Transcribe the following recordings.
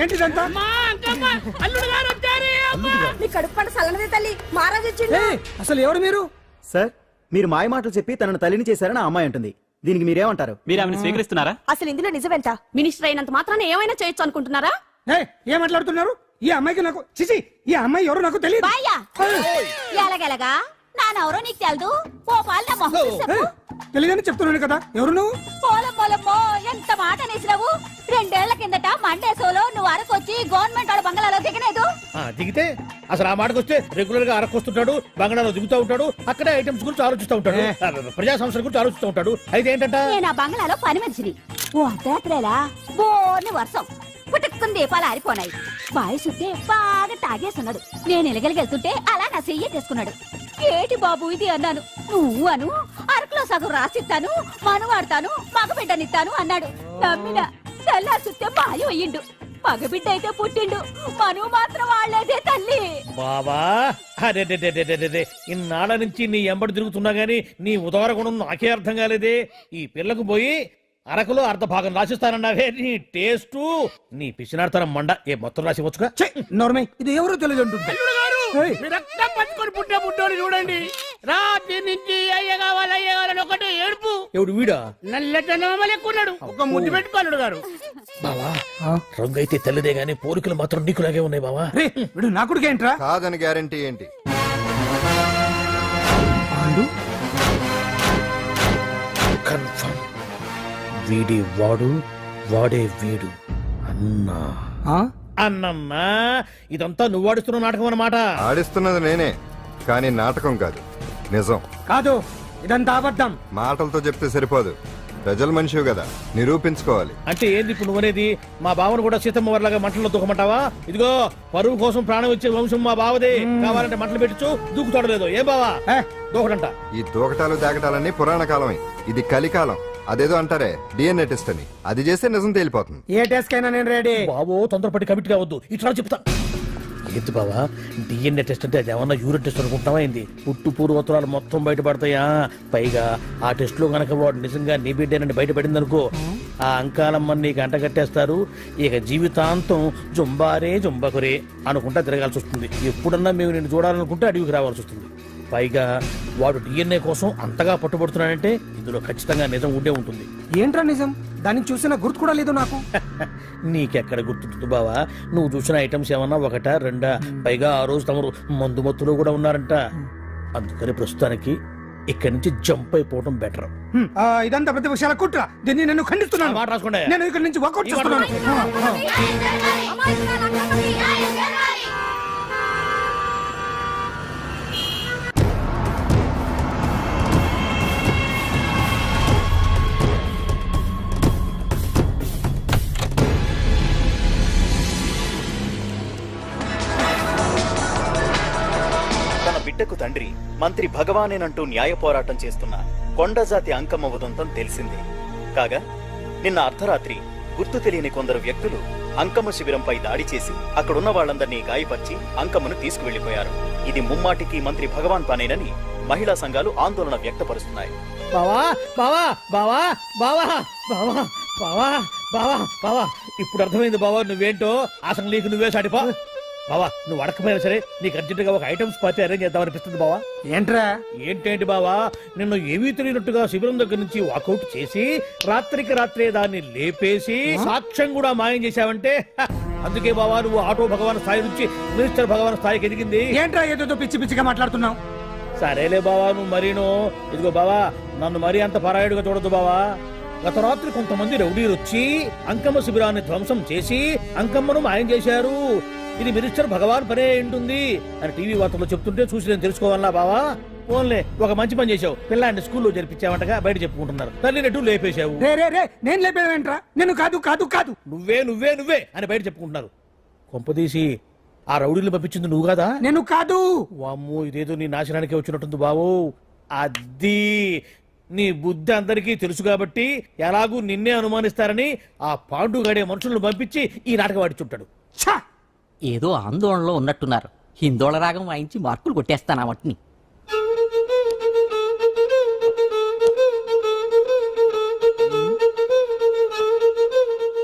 ఏంటిదంతా? అసలు ఎవరు మీరు? సార్, మీరు మాయ మాటలు చెప్పి తనను తల్లిని చేశారని ఆ అమ్మాయి అంటుంది. దీనికి మీరేమంటారు? మీరు ఆమెను స్వీకరిస్తున్నారా? అసలు ఇందులో నిజమేంట? మినిస్టర్ అయినంత మాత్రాన ఏమైనా చేయొచ్చు అనుకుంటున్నారా? ఏం మాట్లాడుతున్నారు? ఈ అమ్మాయికి నాకు చిచి, ఈ అమ్మాయి ఎవరు నాకు తెలియదు. ఎలాగెలగా నానెవరో నీకు తెలదు. ఓ పాలన మొహం చెప్పు. తెలియదని చెప్తున్నాను కదా. ఎవరు నువ్వు? పోలమ్మో ఎంత మాట అనేసినావు. 2 ఏళ్ల కిందట మండేసోలో నువ్వు అరకొచ్చి గవర్నమెంట్ వాళ్ళ బంగాళాలో దిగలేదు. దిగితే అసలు ఆ మాటకు వస్తే రెగ్యులర్ గా అరకొస్తుంటాడు, బంగాళాలో దిగుతూ ఉంటాడు, అక్కడే ఐటమ్స్ గురించి ఆలోచిస్తూ ఉంటాడు, ప్రజా సంస్థల గురించి ఆలోచిస్తూ ఉంటాడు. అయితే ఏంటంట, నేను ఆ బంగాళాలో పని మనిషిని. ఓ అర్ధరాత్రేలా బోర్ని వర్షం పుట్టుకుని దీపాలు ఆరిపోనాయి. బాయి చుట్టే బాగా తాగేస్తున్నాడు. నేను ఎలగలిగెళ్తుంటే అలా నా చెయ్యి చేసుకున్నాడు. ఏటి బాబు ఇది అన్నాను. నువ్వు అను అరకులో సగం రాసిస్తాను, మనువాడతాను, మగబిడ్డనిస్తాను అన్నాడు. నమ్మిన తెల్లారి చుట్టే బాయి అయ్యిండు. మగబిడ్డ అయితే పుట్టిండు, మనువు మాత్రం వాళ్ళేదే తల్లి. బాబా అరే ఇన్నాళ్ళ నుంచి నీ ఎంబడి తిరుగుతున్నా గానీ నీ ఉదార గుణం నాకే అర్థం కాలేదే. ఈ పిల్లకు పోయి అరకులో అర్ధ భాగం రాసిస్తానన్నావే, నీ టేస్టు నీ పిచ్చినాడతనం మండ. ఏ మొత్తం రాసివచ్చుగా. నోర్మై, ఇది ఎవరో తెలియదు అంటుంటే పట్టుకొని పుట్టే పుట్టోడు చూడండి. రాత్రి నుంచి అయ్య కావాలని ఒకటే ఏడుపు. ఎవడు వీడా? నల్లెట్టనోమలు ఎక్కున్నాడు. ఒక ముద్దు పెట్టుకోలేడు గారు. బావా రంగు అయితే తెల్లదే గానీ పోలికలు మాత్రం నీకులాగే ఉన్నాయి బావా. వీడు నా కొడుకు ఏంట్రా? కాదని గ్యారంటీ ఏంటి? కన్ఫర్మ్ వీడి వాడు, వాడే వీడు. అన్నా అన్నమ్మా, ఇదంతా నువ్వు ఆడిస్తున్న నాటకం అన్నమాట. ఆడిస్తున్నది నేనే, కానీ నాటకం కాదు, నిజం కాదు. ఇదంతా అబద్ధం. మాటలతో చెప్తే సరిపోదు, ప్రజల మనిషివి కదా, నిరూపించుకోవాలి. అంటే ఏంది ఇప్పుడు నువ్వనేది? మా బావను కూడా సీతమ్మ వారిలాగా మంటల్లో దూకమంటావా? ఇదిగో పరువు కోసం ప్రాణం ఇచ్చే వంశం మా బావదే. కావాలంటే మంటలు పెట్టచ్చు, దూకుతాడు లేదు. ఏ బావా దూకడంట. ఈ దూకటాలు దాకటాలన్నీ పురాణ కాలమే, ఇది కలికాలం. అదేదో అంటారే డిఎన్ఏ టెస్ట్ అని, అది చేస్తే నిజం తేలిపోతుంది. ఏ టెస్ట్ కైనా నేను రెడీ. బావో తొందరపడి కమిట్ కావద్దు, ఇట్లా చెప్తా. ఏంటి బావా డిఎన్ఏ టెస్ట్ అంటే అది ఏమన్నా యూరిన్ టెస్ట్ అనుకుంటావా? ఏంది? పుట్టు పూర్వోత్తరాలు మొత్తం బయటపడతాయా? పైగా ఆ టెస్ట్ లో గనక వాడు నిజంగా నీ బిడ్డేనని బయటపడింది అనుకో, ఆ అంకాలమ్మని నీకు అంట కట్టేస్తారు. ఇక జీవితాంతం జుంబారే జుంబకురే అనుకుంటా తిరగాల్సి వస్తుంది. ఎప్పుడన్నా మేము నేను చూడాలనుకుంటే అడవికి రావాల్సి వస్తుంది. పైగా వాడు డిఎన్ఏ కోసం అంతగా పట్టుబడుతున్నాడంటే ఇందులో ఖచ్చితంగా నిజం ఉండే ఉంటుంది. ఏంట్రా నిజం? దానికి చూసిన గుర్తు కూడా లేదు నాకు. నీకెక్కడ గుర్తుంటుంది బావా? నువ్వు చూసిన ఐటమ్స్ ఏమన్నా ఒకటా రెండా? పైగా ఆ రోజు తమరు మందు మత్తులో కూడా ఉన్నారంట. అందుకని ప్రస్తుతానికి ఇక్కడి నుంచి జంప్ అయిపోవడం బెటర్. ఇదంతా పెద్ద విషయాల కుట్ర. దీన్ని నేను ఖండిస్తున్నాను. మాట రాసుకోండి. నేను ఇక్కడి నుంచి వాకౌట్ చేస్తున్నాను. బిడ్డకు తండ్రి మంత్రి భగవానేనంటూ న్యాయ పోరాటం చేస్తున్న కొండజాతి అంకమ్మ ఉదంతం తెలిసిందే. కాగా నిన్న అర్ధరాత్రి గుర్తు తెలియని కొందరు వ్యక్తులు అంకమ్మ శిబిరంపై దాడి చేసి అక్కడున్న వాళ్లందరినీ గాయపరిచి అంకమ్మను తీసుకువెళ్లిపోయారు. ఇది ముమ్మాటికి మంత్రి భగవాన్ పనేనని మహిళా సంఘాలు ఆందోళన వ్యక్తపరుస్తున్నాయి. బావా బావా బావా బావా బావా బావా బావా బావా ఇప్పుడు అర్థమైంది బావా నువ్వేంటో. అసలు నీకు నువ్వే సాటిపా బావా. నువ్వు అడకపోయినా సరే నీకు అర్జెంట్ గా ఒక ఐటమ్స్ పార్టీ అరేంజ్ చేద్దామనిపిస్తుంది బావా. ఏంట్రా? ఏంటేంటి బావా, నిన్ను ఏమీ తెలియనట్టుగా శిబిరం దగ్గర నుంచి వాకౌట్ చేసి రాత్రికి రాత్రే దాన్ని లేపేసి సాక్ష్యం కూడా మాయం చేశావంటే అందుకే బావా నువ్వు ఆటో భగవాన్ స్థాయి నుంచి మినిస్టర్ భగవాన్ స్థాయికి ఎదిగింది. ఏంట్రా ఏదో పిచ్చి పిచ్చిగా మాట్లాడుతున్నావు? సరేలే బావా నువ్వు మరీను. ఇదిగో బావా నన్ను మరీ అంత పరాయుడుగా చూడద్దు బావా. గత రాత్రి కొంతమంది రౌడీలు వచ్చి అంకమ్మ శిబిరాన్ని ధ్వంసం చేసి అంకమ్మను మాయం చేశారు. ఇది మినిస్టర్ భగవాన్ పనే ఉంటుంది అని టీవీ వార్తల్లో చెప్తుంటే చూసి నేను తెలుసుకోవాలా బావా. ఓన్లే ఒక మంచి పని చేశావు, పిల్లాన్ని స్కూల్లో జరిపించావంటగా బయట చెప్పుకుంటున్నారు. తల్లినట్టు లేపేశావు. నేను లేపేవేంట్రా? నేను కాదు కాదు కాదు నువ్వే నువ్వే నువ్వే అని బయట చెప్పుకుంటున్నారు. కొంపదీసి ఆ రౌడీలు పంపించింది నువ్వు కాదా? నేను కాదు. వామ్మో ఇదేదో నీ నాశనానికి వచ్చినట్టుంది బావు. అది నీ బుద్ధి అందరికీ తెలుసు కాబట్టి ఎలాగూ నిన్నే అనుమానిస్తారని ఆ పాండుగాడే మనుషులను పంపించి ఈ నాటకం ఆడిచుంటాడు. ఏదో ఆందోళనలో ఉన్నట్టున్నారు. హిందోళ రాగం వాయించి మార్కులు కొట్టేస్తాను వాటిని.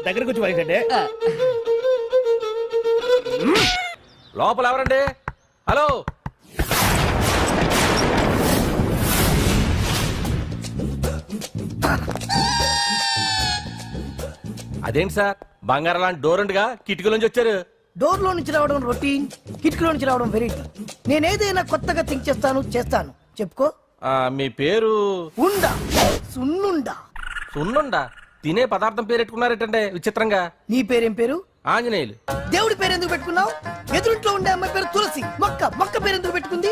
దగ్గరకు వచ్చి వాయించండి. లోపల ఎవరండి? హలో, అదేంటి సార్ బంగారం లాంటి డోర్ ఉండగా కిటికీ నుంచి వచ్చారు? డోర్ లో నుంచి రావడం రొటీన్, కిటికీలో నుంచి రావడం వెరైటీ. నేనేదైనా కొత్తగా థింక్ చేస్తాను. చెప్పుకో. మీ పేరు? ఉండా, సున్నుండా. సున్నుండా? తినే పదార్థం పేరు పెట్టుకున్నారేటండి విచిత్రంగా. నీ పేరేం పేరు? ఆంజనేయులు. దేవుడి పేరు ఎందుకు పెట్టుకున్నావు? ఎదురింట్లో ఉండే అమ్మాయి పేరు తులసి. మొక్క పేరు ఎందుకు పెట్టుకుంది?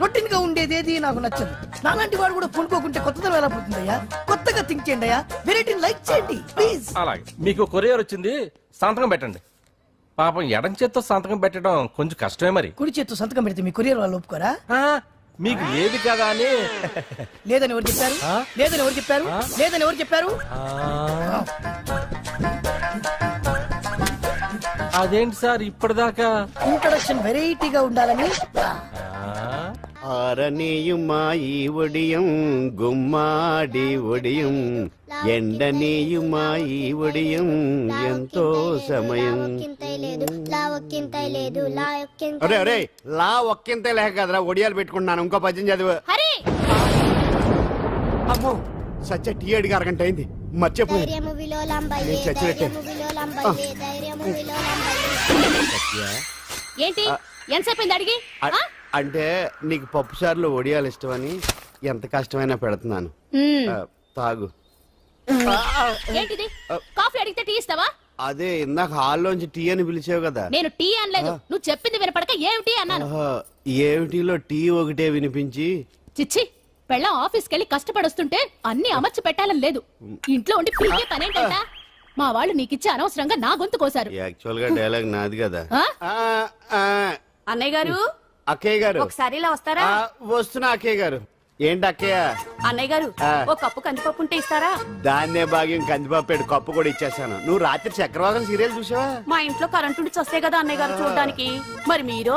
రొటీన్ గా ఉండేదేది నాకు నచ్చదు. నాలాంటి వాడు కూడా పూనుకోకుంటే కొత్తదనం ఎలా పుడుతుందయ్యా? కొత్తగా థింక్ చేయండి అయ్యా. వెరైటీని లైక్ చేయండి ప్లీజ్. అలాగే, మీకు కొరియర్ వచ్చింది, సంతకం పెట్టండి. పాపం ఎడం చేత్తో సంతకం పెట్టడం కొంచెం కష్టమే మరి. కుడి చేత్తో సంతకం పెడితే మీ కొరియర్ వాళ్ళు ఒప్పుకోరా? మీకు లేదు కదా అని. లేదని ఎవరు చెప్పారు? లేదని ఎవరు చెప్పారు? లేదని ఎవరు చెప్పారు? అదేంటి సార్ ఇప్పటిదాకా? ఇంట్రడక్షన్ వెరైటీగా ఉండాలని. ఆరనీయుమాయి ఒడియం గుమ్మాడి ఒడియం ఎండనీయుమాయి ఒడియం ఎంతో సమయం. అరే అరే, లా ఒక్కింతే లేక కదరా ఒడియాలు పెట్టుకుంటున్నాను. ఇంకో పద్యం చదివు. అమ్మో, సత్య టీ అడిగి అరగంట అయింది, మర్చిపోయి చచ్చినట్టే. ఏంటి ఎంతసేపు అడిగి? అంటే నీకు పప్పు సార్లు ఒడియాలు ఇష్టమని ఎంత కష్టమైనా పెడుతున్నాను. తాగు. ఏంటిది? కాఫీ అడిగితే టీ ఇస్తావా? అదే ఇందాక హాల్లోంచి టీ అని పిలిచావు కదా. నేను టీ అనలేదు, నువ్వు చెప్పింది వినపడక ఏమిటి అన్నాను. ఏమిటిలో టీ ఒకటే వినిపించి. చిచ్చి, పెళ్ళం ఆఫీస్కి వెళ్ళి కష్టపడొస్తుంటే అన్ని అమర్చి పెట్టాలని లేదు. ఇంట్లో ఉండి పీకే పనేంటంట? మా వాళ్ళు నీకిచ్చి అనవసరంగా నా గొంతు కోసారు. యాక్చువల్ గా డైలాగ్ నాది కదా. అన్నయ్య గారు, అక్కయ్య గారు ఒకసారి ఇలా వస్తారా? వస్తున్నా అక్కయ్య గారు. ఏంటి అక్కయ్య? అన్నయ్య గారు, ఒక కప్పు కందిపప్పు ఉంటే ఇస్తారా? దాన్నే భాగ్యం కందిపాపేడు కప్పు కూడా ఇచ్చేసాను. నువ్వు రాత్రి చక్రవాకం సీరియల్ చూసావా? మా ఇంట్లో కరెంటు నుంచి వస్తే కదా అన్నయ్య గారు చూడడానికి. మరి మీరు?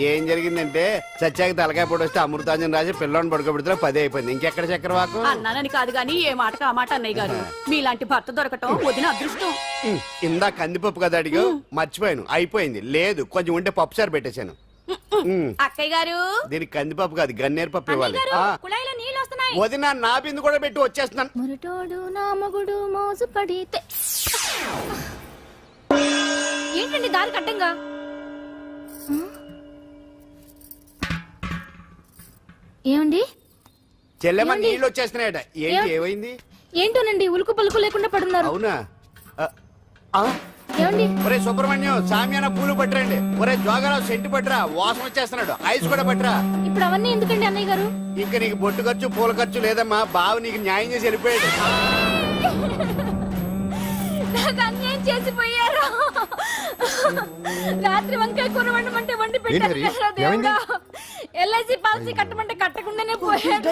ఏం జరిగిందంటే సత్యాకి తలకాయ పొడి వస్తే అమృతాంజన్ రాజు పిల్లని పడుకోబెడితే 10 అయిపోయింది. ఇంకెక్కడ చక్రవాకం? అన్నానని కాదు గాని ఏ మాటకు ఆ మాట అన్నయ్య గారు. మీలాంటి భర్త దొరకటం వదిన అదృష్టం. ఇందా కందిపప్పు కదా అడిగా, మర్చిపోయాను. అయిపోయింది. లేదు, కొంచెం ఉంటే పప్పు సార్ పెట్టేశాను. అక్కయ్య గారు, దీనికి కందిపప్పు కాదు గన్నేరు పప్పు ఇవ్వాలి. కుళాయిలో నీళ్ళు వస్తున్నాయి. వదిన నా బిందు కూడా పెట్టి వచ్చేస్తున్నాను. మురటోడు నా మగుడు మోసు పడితే. ఏంటండి దారి కట్టంగా? ఏమండి? చెల్లెమ్మ నీళ్ళు వచ్చేస్తున్నాయట. ఏంటి ఏమైంది? ఏంటోనండి ఉలుకు పలుకు లేకుండా పడున్నారు. అవునా? ఏమండి? ఒరే సుబ్రహ్మణ్యం, సామ్యాన పూలు పట్టరండి. ఒరే జోగరావు సెంటు పట్టరా, వాసన వచ్చేస్తున్నాడు. ఐస్ కూడా పట్టరా. ఇప్పుడు అవన్నీ ఎందుకండి అన్నయ్య గారు? ఇంకా నీకు బొట్టు ఖర్చు పూల ఖర్చు లేదమ్మా. బావ నీకు న్యాయం చేసి వెళ్ళిపోయాడు. అన్యాయం చేసిపోయారు. రాత్రి వంకాయ కూర వండమంటే వండి పెట్టారు. ఎల్ఐసి పాలసీ కట్టమంటే కట్టకుండానే పోయాడు.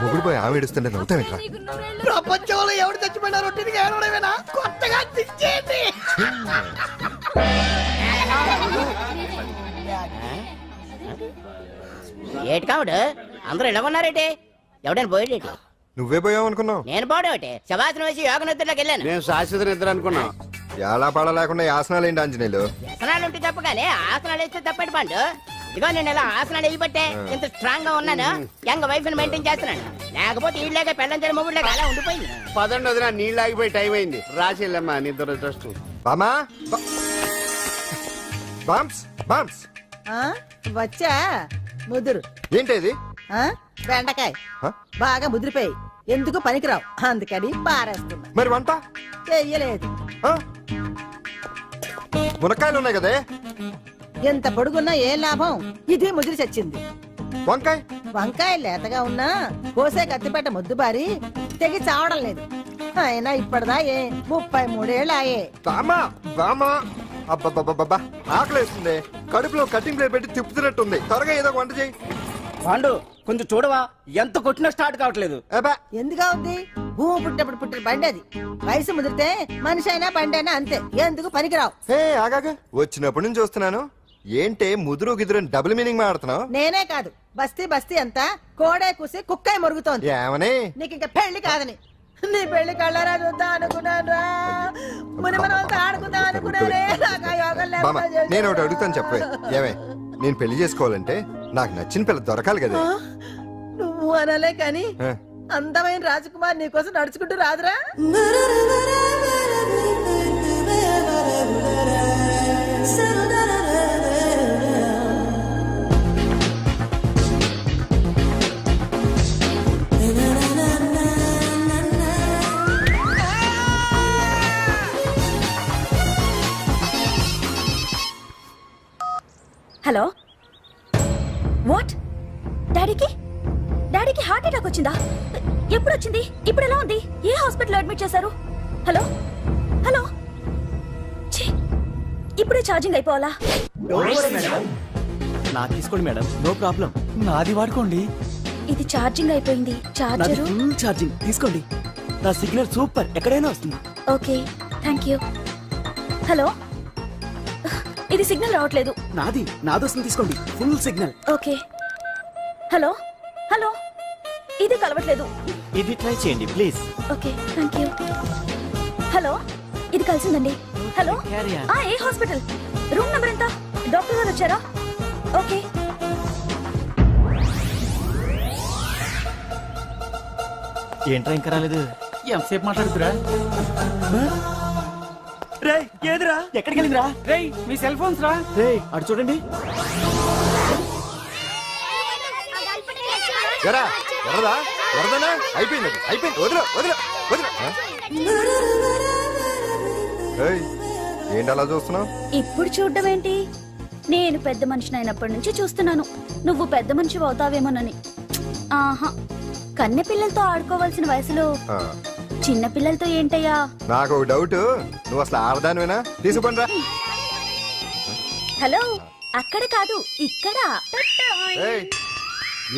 మొగుడు పోయి ఆమె ఏడుస్తుంటే నవ్వుతావేంట్రా? ప్రపంచంలో ఎవరు చచ్చిపోయినా రొటీన్ ఏడవడమేనా? కొత్తగా తెచ్చేయండి. ఏటి కావుడు అందరూ ఇలా ఉన్నారేటి? ఎవడైనా పోయేటి? నువ్వే పోయావు అనుకున్నావు. నేను పోవడం శవాసనం వేసి యోగ నిద్రలోకి వెళ్ళాను. నేను శాశ్వత నిద్ర అనుకున్నా. ఎలా పాడ లేకుండా ఆసనాలు ఏంటి ఆంజనేయులు? ఆసనాలు ఉంటే తప్ప కానీ ఆసనాలు వేస్తే తప్పటి పండు. ఇదిగో నేను ఇలా ఆసనాలు వేయబట్టే ఇంత స్ట్రాంగ్ గా ఉన్నాను. యంగ్ వైఫ్ ని మెయింటైన్ చేస్తున్నాను. లేకపోతే ఇళ్ళగా పెళ్ళంచని మొగుళ్ళగా అలా ఉండిపోయింది. పదండి వదిన, నీళ్ళు ఆగిపోయి టైం అయింది. రాసి వెళ్ళమ్మా నిద్ర ట్రస్ట్. బామా బామ్స్ బామ్స్ వచ్చా ముదురు. ఏంటి బెండకాయ బాగా ముదిరిపోయి ఎందుకు పనికిరావు, అందుకని పారేస్తున్నా. మరి వంట చెయ్యలేదు. మునక్కాయలు ఉన్నాయి కదే, ఎంత పొడుగున్నా ఏం లాభం? ఇది ముదిరి చచ్చింది. వంకాయ వంకాయ లేతగా ఉన్నా కోసే కత్తిపేట ముద్దు బారి తెగి చావడం లేదు. అయినా ఇప్పటిదా 33 ఏళ్ళు ఆయే. బామా బామా అబ్బబ్బబ్బబ్బా ఆకలేస్తుంది. కడుపులో కటింగ్ ప్లేట్ పెట్టి తిప్పుతున్నట్టుంది. త్వరగా ఏదో వంట చేయి. పాండు కొంచెం చూడవా, ఎంత కొట్టినా స్టార్ట్ కావట్లేదు. ఎందుగా ఉంది? భూమి పుట్టినప్పుడు పుట్టిన బండి అది. వయసు ముదిరితే మనిషి అయినా బండి అయినా అంతే. ఎందుకు పనికిరావు. ఆగాగా వచ్చినప్పటి నుంచి చూస్తున్నాను. ఏంటే ముదురు గిదురు డబుల్ మీనింగ్ మాడుతున్నావు? నేనే కాదు బస్తీ బస్తీ అంతా కోడే కూసి కుక్కే మరుగుతోంది. ఏమని? నీకు ఇంకా పెళ్లి కాదని. నీ పెళ్లి కళ్ళరా చూద్దాం అనుకున్నాను రా. ముని మనవలతో ఆడుకుందాం అనుకున్నానే. నాకు ఆ యోగం బామ్మ, లేకుండా చేశారు. నేను ఒకటి అడుగుతాను చెప్పే. ఏమే, నేను పెళ్లి చేసుకోవాలంటే నాకు నచ్చిన పిల్ల దొరకాలి కదా. ఆ? నువ్వు అనలే కాని ఆ. అందమైన రాజకుమార్ నీకోసం నడుచుకుంటూ రాదురా. Hello what? డాడీకి హార్ట్ అటాక్ వచ్చిందా? ఎప్పుడు వచ్చింది? ఇప్పుడు ఎలా ఉంది? ఏ హాస్పిటల్ అడ్మిట్ చేశారు? హలో హలో ఛీ, ఇప్పుడే ఛార్జింగ్ అయిపోవాలా? నాకు తీసుకోండి మేడం, నో ప్రాబ్లం. నాది వాడుకోండి. ఇది ఛార్జింగ్ అయిపోయింది. నాది చార్జరు ఫుల్ ఛార్జింగ్, తీసుకోండి. నా సిగ్నల్ సూపర్, ఎక్కడైనా వస్తుంది. Okay thank you. హలో ఇది సిగ్నల్ రావట్లేదు. నాది వస్తుంది, తీసుకోండి. Full signal. Okay hello hello ఇది కలవట్లేదు. ఇది ట్రై చేయండి please. Okay thank you. Hello ఇది కలిసిందండి. Hello Carry on. ఏ హాస్పిటల్? రూమ్ నెంబర్ ఎంత? డాక్టర్ గారు వచ్చారా? ఓకే ఏంట్రా ఇంకా రాలేదు? ఎంతసేపు మాట్లాడుతురా? రే ఏదిరా, ఎక్కడికి వెళ్ళిందిరా? రేయ్ మీ సెల్ ఫోన్స్ రా. రే అటు చూడండి. ఎరా ఎర్రదా ఎర్రదనా? అయిపోయింది అది, అయిపోయింది. వదిలే వదిలే వదిలే. ఆ? ఏయ్, ఏంటి అలా చూస్తున్నావు? ఇప్పుడు చూడ్డం ఏంటి? నేను పెద్ద మనిషిని అయినప్పటి నుంచి చూస్తున్నాను నువ్వు పెద్ద మనిషి అవుతావేమోనని. ఆహా, కన్నె పిల్లలతో ఆడుకోవాల్సిన వయసులో చిన్న పిల్లలతో ఏంటయ్యా? నాకు ఒక డౌట్, నువ్వు అసలు ఆడదానివేనా? తీసుకుంటా. హలో అక్కడ కాదు ఇక్కడ.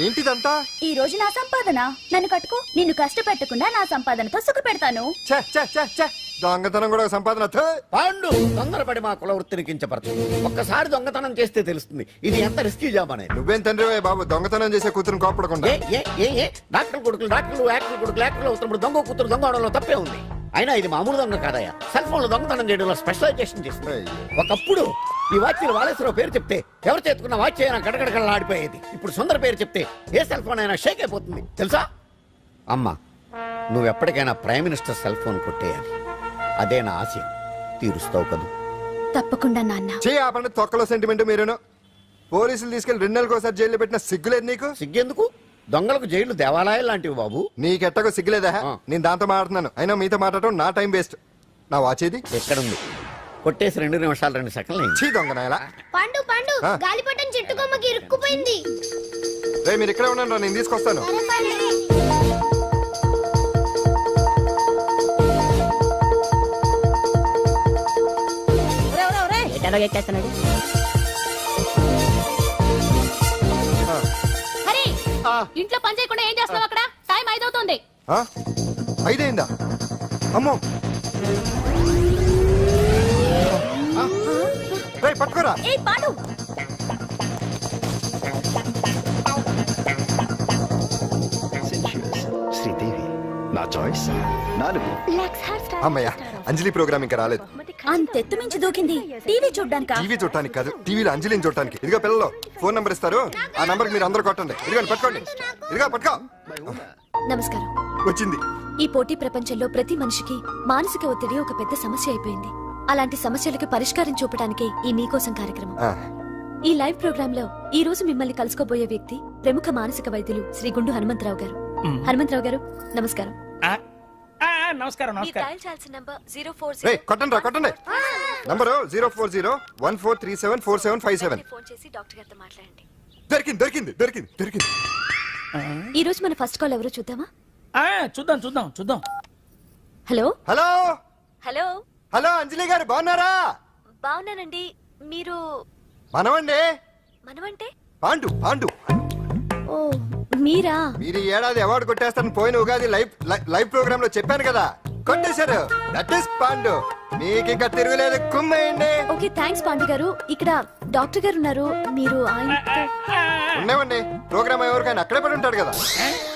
ఏంటిదంతా? ఈ రోజు నా సంపాదన. నన్ను కట్టుకో. నిన్ను కష్టపెట్టకుండా నా సంపాదనతో సుఖ పెడతాను. ఛే, ఛే, ఛే, ఛే. దొంగతనం కూడా ఒక సంపాదన. థూ. పాండు తొందరపడి మా కుల వృత్తిని కించపరచు. ఒక్కసారి దొంగతనం చేస్తే తెలుస్తుంది ఇది ఎంత రిస్కీ జాబ్ అనేది. నువ్వేం తండ్రివే బాబు, దొంగతనం చేసే కూతురుని కోపడకుండా. డాక్టర్ కొడుకులు డాక్టర్లు, యాక్టర్ కొడుకులు యాక్టర్లు అవుతున్నప్పుడు దొంగ కూతురు దొంగ అవడంలో తప్పే ఉంది. అయినా ఇది మామూలు దొంగ కాదయ్యా, సెల్ ఫోన్ లో దొంగతనం చేయడంలో స్పెషలైజేషన్ చేస్తుంది. ఒకప్పుడు ఈ వాచ్లు వాలేశ్వరరావు పేరు చెప్తే ఎవరు చేతుకున్న వాచ్ అయినా గడగడగడలా ఆడిపోయేది. ఇప్పుడు సుందర పేరు చెప్తే ఏ సెల్ ఫోన్ అయినా షేక్ అయిపోతుంది తెలుసా? అమ్మా, నువ్వు ఎప్పటికైనా ప్రైమ్ మినిస్టర్ సెల్ ఫోన్ కొట్టేయాలి. అదే నా ఆశయం. తీరుస్తావు కదూ? తప్పకుండా నాన్న. ఆపండి తొక్కలో సెంటిమెంట్. మీరేను పోలీసులు తీసుకెళ్లి 2 నెలలకోసారి జైల్లో పెట్టిన సిగ్గులేదు నీకు? సిగ్గెందుకు? దొంగలకు జైలు దేవాలయాలు లాంటివి బాబు. నీకెట్టకు సిగ్గులేదా? నేను దాంతో మాట్లాడుతున్నాను, అయినా మీతో మాట్లాడటం నా టైం వేస్ట్. నా వాచేది ఎక్కడుంది? కొట్టేసి 2 నిమిషాలు 2 సెకండ్లు. చీ దొంగనాయలా. పండు పండు గాలిపటం చెట్టు కొమ్మకి ఇరుక్కుపోయింది. రే మీరు ఇక్కడే ఉన్నాను, నేను తీసుకొస్తాను. ఎక్కేస్తున్నాడు. హరి, ఇంట్లో పని చేయకుండా ఏం చేస్తున్నావు అక్కడ? టైం 5 అవుతుంది. 5 అయిందా? అమ్మో, పట్టుకోరా. ఏ పాడు, శ్రీదేవి నా చాయిస్ 4. అమ్మయ్యా, అంజలి ప్రోగ్రామ్ ఇంకా రాలేదు. అంతెత్తు మించి దూకింది. టీవీ చూడ్డానికా? టీవీ చూడటానికి కాదు, టీవీలో అంజలిని చూడటానికి. ఇదిగో పిల్లలు, ఫోన్ నంబర్ ఇస్తారు, ఆ నంబర్ మీరు అందరూ కొట్టండి. ఇదిగోండి పట్టుకోండి. ఇదిగో పట్టుకో. నమస్కారం. వచ్చింది. ఈ పోటీ ప్రపంచంలో ప్రతి మనిషికి మానసిక ఒత్తిడి ఒక పెద్ద సమస్య అయిపోయింది. అలాంటి సమస్యలకు పరిష్కారం చూపడానికే ఈ మీకోసం కార్యక్రమం. ఈ లైవ్ ప్రోగ్రామ్ లో ఈ రోజు మిమ్మల్ని కలుసుకోబోయే వ్యక్తి ప్రముఖ మానసిక వైద్యులు శ్రీ గుండు హనుమంతరావు గారు. హనుమంతరావు గారు నమస్కారం. నమస్కారం. కొట్టండి రా, కొట్టండి. నంబరు 04014374757. ఫోన్ చేసి డాక్టర్ గారితో మాట్లాడండి. దొరికింది దొరికింది దొరికింది దొరికింది. ఈ రోజు మన ఫస్ట్ కాల్ ఎవరో చూద్దామా? చూద్దాం చూద్దాం చూద్దాం. హలో హలో హలో హలో, అంజలి గారు బాగున్నారా? బాగున్నానండి. మీరు? మనమండి. మనమంటే? పాండు పాండు. ఓ మీరా? మీరు ఈ ఏడాది అవార్డు కొట్టేస్తారని పోయిన ఉగాది లైవ్ ప్రోగ్రామ్ లో చెప్పాను కదా, కొట్టేశారు. That is Pandu. మీకు ఇంకా తిరుగులేదు, కుమ్మేయండి. ఓకే థ్యాంక్స్ పాండు గారు. ఇక్కడ డాక్టర్ గారు ఉన్నారు, మీరు ఆయనతో ఉండేవండి. ప్రోగ్రామ్ ఎవరికైనా అక్కడే పడి ఉంటాడు కదా.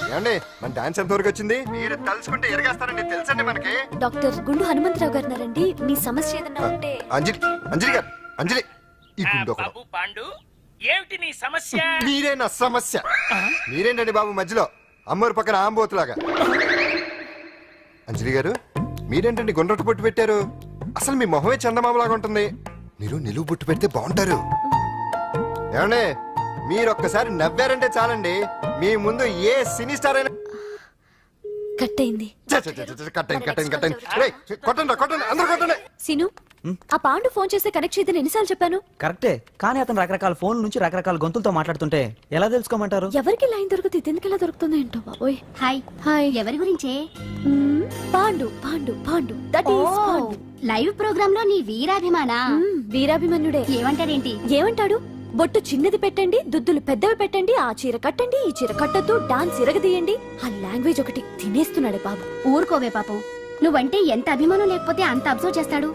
ఏమండి మన డాన్స్ ఎంత వరకు వచ్చింది? మీరు తలుచుకుంటే ఎరగేస్తారండి, తెలుసండి మనకి. డాక్టర్ గుండు హనుమంతరావు గారు ఉన్నారండి. మీ సమస్య ఏదన్నా ఉంటే. అంజలి అంజలి గారు, అంజలి ఈ గుండు ఒకడు. పాండు ఏమిటి నీ సమస్య? మీరే నా సమస్య. మీరేంటండి బాబు మధ్యలో అమ్మోరు పక్కన ఆంబోతులాగా? అంజలి గారు మీరేంటండి గుండ్రటి బొట్టు పెట్టారు? అసలు మీ మొహమే చందమామలాగా ఉంటుంది. మీరు నిలువు బొట్టు పెడితే బాగుంటారు. ఏమండి మీరు ఒక్కసారి నవ్వారంటే చాలండి, మీ ముందు ఏ సినీ స్టార్ అయినా కట్ అయింది. కొట్టండి అందరూ కొట్టండి. సీను ఆ పాండు ఫోన్ చేస్తే కనెక్ట్ చేయదని ఎన్నిసార్లు చెప్పాను? కరెక్టే, కానీ అతను రకరకాల ఫోన్ల నుంచి రకరకాల గొంతులతో మాట్లాడుతుంటే ఎలా తెలుసుకోమంటారు? ఎవరికి లైన్ దొరుకుతుంది, దీనికి ఎలా దొరుకుతుందో ఏంటో బాబోయ్. Hi hi. ఎవరి గురించే? Pandu Pandu Pandu that is Pandu. Live program లో నీ వీరాభిమానా? వీరాభిమన్యుడే. ఏమంటాడేంటి? ఏమంటాడు? బొట్టు చిన్నది పెట్టండి, దుద్దులు పెద్దవి పెట్టండి, ఆ చీర కట్టండి, ఈ చీర కట్టద్దు, డాన్స్ ఇరగదీయండి. ఆ లాంగ్వేజ్ ఒకటి తినేస్తున్నాడే బాబు. ఊరుకోవే పాపం, నువ్వంటే ఎంత అభిమానం లేకపోతే అంత అబ్జర్వ్ చేస్తాడు.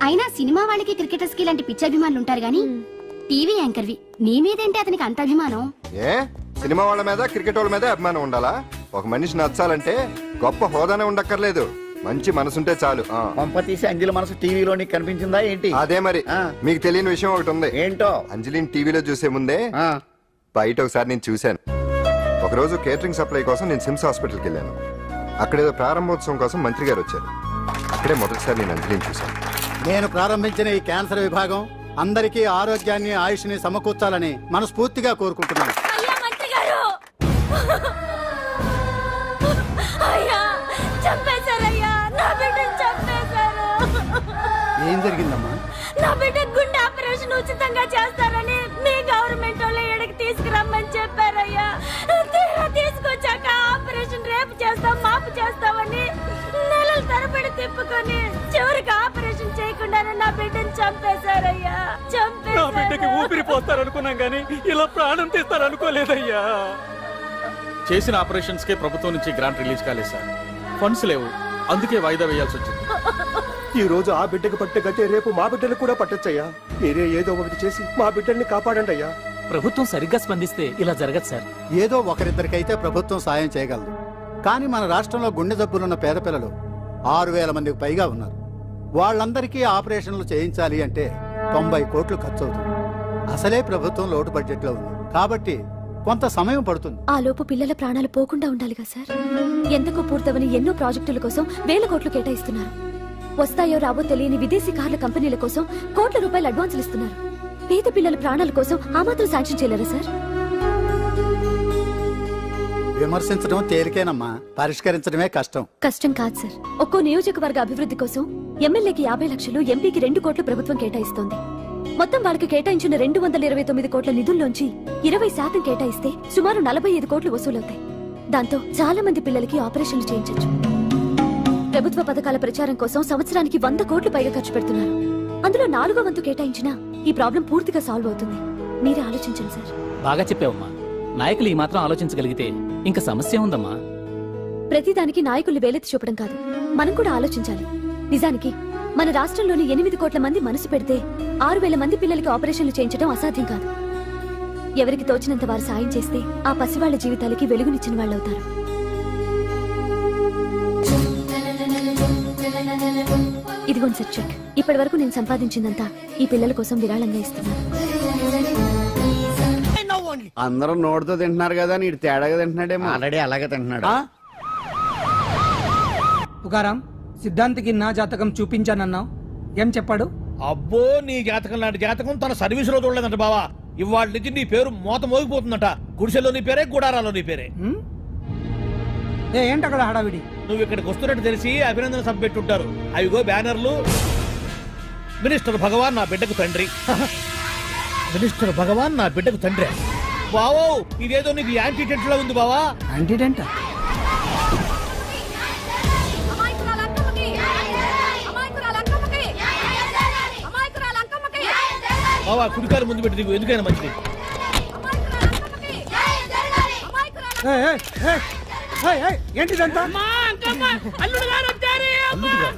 అయినా సినిమా వాళ్ళకి క్రికెటర్స్ కి ఇలాంటి పిచ్చి అభిమానులు ఉంటారు గానీ టీవీ యాంకర్వి నీ మీదేంటి అతనికి అంత అభిమానం? ఏ సినిమా వాళ్ళ మీద క్రికెట్ వాళ్ళ మీద అభిమానం ఉండాలా? ఒక మనిషి నచ్చాలంటే గొప్ప హోదానే ఉండక్కర్లేదు, మంచి మనసుంటే చాలు. పంప తీసి అంజలి మనసు టీవీలో నీకు కనిపించిందా ఏంటి? అదే మరి. మీకు తెలియని విషయం ఒకటి ఉంది. ఏంటో? అంజలిని టీవీలో చూసే ముందే బయట ఒకసారి నేను చూశాను. ఒకరోజు కేటరింగ్ సప్లై కోసం నేను సిమ్స్ హాస్పిటల్కి వెళ్ళాను. అక్కడేదో ప్రారంభోత్సవం కోసం మంత్రి గారు వచ్చారు. అక్కడే మొదటిసారి నేను అంజలిని చూశాను. నేను ప్రారంభించిన ఈ క్యాన్సర్ విభాగం అందరికీ ఆరోగ్యాన్ని ఆయుష్ని సమకూర్చాలని మనస్ఫూర్తిగా కోరుకుంటున్నాను. ఏం జరిగిందమ్మా? నా బిడ్డ గుండె ఆపరేషన్ ఉచితంగా చేస్తారని మీ గవర్నమెంట్ వాళ్ళు ఎడకి తీసుకురమ్మని చెప్పారయ్యా. తీసుకొచ్చాక ఆపరేషన్ రేపు చేస్తాం మాపు చేస్తామని నెలల తరబడి తిప్పుకొని చివరికి ఆపరేషన్ చేయకుండానే నా బిడ్డను చంపేశారయ్యా. నా బిడ్డకి ఊపిరి పోస్తారనుకున్నాం గానీ ఇలా ప్రాణం తీస్తారనుకోలేదయ్యా. చేసిన ఆపరేషన్స్ కే ప్రభుత్వం నుంచి గ్రాంట్ రిలీజ్ కాలేదు సార్. ఫండ్స్ లేవు, అందుకే వాయిదా వేయాల్సి వచ్చింది. ఈ రోజు ఆ బిడ్డకు పట్టే గట్టే రేపు మా బిడ్డలు కూడా పట్టొచ్చయ్యా. మీరే ఏదో ఒకటి చేసి మా బిడ్డల్ని కాపాడండి అయ్యా. ప్రభుత్వం సరిగ్గా స్పందిస్తే ఇలా జరగదు సార్. ఏదో ఒకరిద్దరికైతే ప్రభుత్వం సాయం చేయగలదు, కానీ మన రాష్ట్రంలో గుండె జబ్బులున్న పేద పిల్లలు 6,000 మందికి పైగా ఉన్నారు. వాళ్ళందరికీ ఆపరేషన్లు చేయించాలి అంటే 90 కోట్లు ఖర్చు అవుతుంది. అసలే ప్రభుత్వం లోటు బడ్జెట్ లో ఉంది కాబట్టి కొంత సమయం పడుతుంది. ఆ లోపు పిల్లల ప్రాణాలు పోకుండా ఉండాలిగా సార్. ఎంతకో పూర్తవని ఎన్నో ప్రాజెక్టుల కోసం వేల కోట్లు కేటాయిస్తున్నారు. వస్తాయో రావో తెలియని విదేశీ కార్ల కంపెనీల కోసం కోట్ల రూపాయలు అడ్వాన్సులు ఇస్తున్నారు. పేద పిల్లల ప్రాణాల కోసం ఆ మాత్రం శాంక్షన్ చేయలేరా సార్? విమర్శించడం తేలికేనమ్మా, పరిష్కరించడమే కష్టం. కష్టం కాదు సార్. ఒక్కో నియోజకవర్గ అభివృద్ధి కోసం ఎమ్మెల్యేకి 50 లక్షలు, ఎంపీకి 2 కోట్లు ప్రభుత్వం కేటాయిస్తోంది. మొత్తం వాళ్ళకి కేటాయించిన 229 కోట్ల నిధుల్లోంచి 20% కేటాయిస్తే సుమారు 45 కోట్లు వసూలవుతాయి. దాంతో చాలా మంది పిల్లలకి ఆపరేషన్లు చేయించొచ్చు. ప్రభుత్వ పథకాల ప్రచారం కోసం సంవత్సరానికి 100 కోట్లు పైగా ఖర్చు పెడుతున్నారు. అందులో 4వ వంతు కేటాయించినా ఈ ప్రాబ్లం పూర్తిగా సాల్వ్ అవుతుంది. మీరే ఆలోచించండి సార్. బాగా చెప్పావమ్మా. నాయకులు ఈ మాత్రం ఆలోచించగలిగితే ఇంకా సమస్య ఉందమ్మా. ప్రతిదానికి నాయకులు వేలెత్తి చూపడం కాదు, మనం కూడా ఆలోచించాలి. నిజానికి మన రాష్ట్రంలోని 8 కోట్ల మంది మనసు పెడితే 6,000 మంది పిల్లలకి ఆపరేషన్లు చేయించడం అసాధ్యం కాదు. ఎవరికి తోచినంత వారు సాయం చేస్తే ఆ పసివాళ్ల జీవితాలకి వెలుగునిచ్చిన వాళ్ళవుతారు. ఇదిగోండి సార్ చెక్. ఇప్పటి వరకు నేను సంపాదించిందంతా ఈ పిల్లల కోసం విరాళంగా ఇస్తున్నాను. అందరూ నోటితో తింటున్నారు కదా, నీడు తేడాగా తింటున్నాడేమో. ఆల్రెడీ అలాగే తింటున్నాడు. పుకారాం, సిద్ధాంతికి నా జాతకం చూపించానన్నావు, ఏం చెప్పాడు? అబ్బో, నీ జాతకం లాంటి జాతకం తన సర్వీస్ లో చూడలేదంట బావా. ఇవాళ నుంచి నీ పేరు మోత మోగిపోతుందట. గుడిసెలో నీ పేరే, గుడారాలో నీ పేరే. ఏంటి అక్కడ హడావిడి? నువ్వు ఇక్కడికి వస్తున్నట్టు తెలిసి అభినందన సభ పెట్టుంటారు. అవిగో బ్యానర్లు. మినిస్టర్ భగవాన్ నా బిడ్డకు తండ్రి. మినిస్టర్ భగవాన్ నా బిడ్డకు తండ్రి. బావో, ఇదేదో నీకు యాంటీటెంట్ లో ఉంది బావా. యాంటీటెంట్? బావా, కుడికాలు ముందు పెట్టి దిగు, ఎందుకైనా మంచిది. ఏంటిదంతా? అల్లుడు గారు వచ్చారు.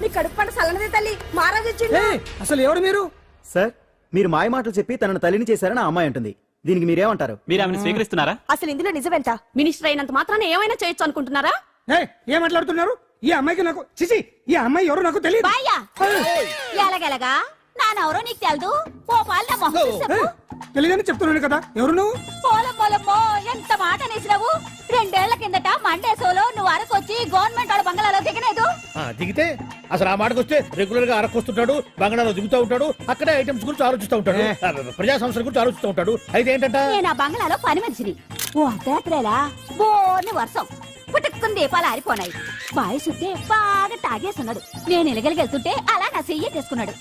నీ కడుపు పంట సల్లనదే తల్లి మహారాజు వచ్చిండు. అసలు ఎవరు మీరు? సార్ మీరు మాయ మాటలు చెప్పి తనను తల్లిని చేశారని ఆ అమ్మాయి అంటుంది. దీనికి మీరేమంటారు? మీరు ఆమెను స్వీకరిస్తున్నారా? అసలు ఇందులో నిజమేంట? మినిస్టర్ అయినంత మాత్రాన ఏమైనా చేయొచ్చు అనుకుంటున్నారా? ఏం మాట్లాడుతున్నారు? ఈ అమ్మాయికి నాకు చిచి ఈ అమ్మాయి ఎవరు నాకు తెలియదు. బాయ్యా ఎలాగెలగా నానెవరో నీకు తెలదు. ఓ పాలు నా మొహం చూసి చెప్పు. తెలియదని చెప్తున్నాను కదా. ఎవరు నువ్వు? పోలమ్మో ఎంత మాట అనేసినావు. 2 ఏళ్ల కిందట మండే సోలో నువ్వు అరకొచ్చి గవర్నమెంట్ వాళ్ళ బంగళాలో దిగలేదు. దిగితే అసలు ఆ మాటకు వస్తే రెగ్యులర్ గా అరకొస్తుంటాడు, బంగాళాలో దిగుతూ ఉంటాడు, అక్కడే ఐటమ్స్ గురించి ఆలోచిస్తూ ఉంటాడు, ప్రజా సంస్థల గురించి ఆలోచిస్తూ ఉంటాడు. అయితే ఏంటంట, నేను ఆ బంగళాలో పని మనిషిని. ఓ అర్ధరాత్రేలా బోర్ని వర్షం పుట్టుకుని దీపాలు ఆరిపోనాయి. బాయ్ సుట్టే బాగా తాగేస్తున్నాడు. నేను ఎలగలిగెళ్తుంటే అలా నా చెయ్యేసుకున్నాడు.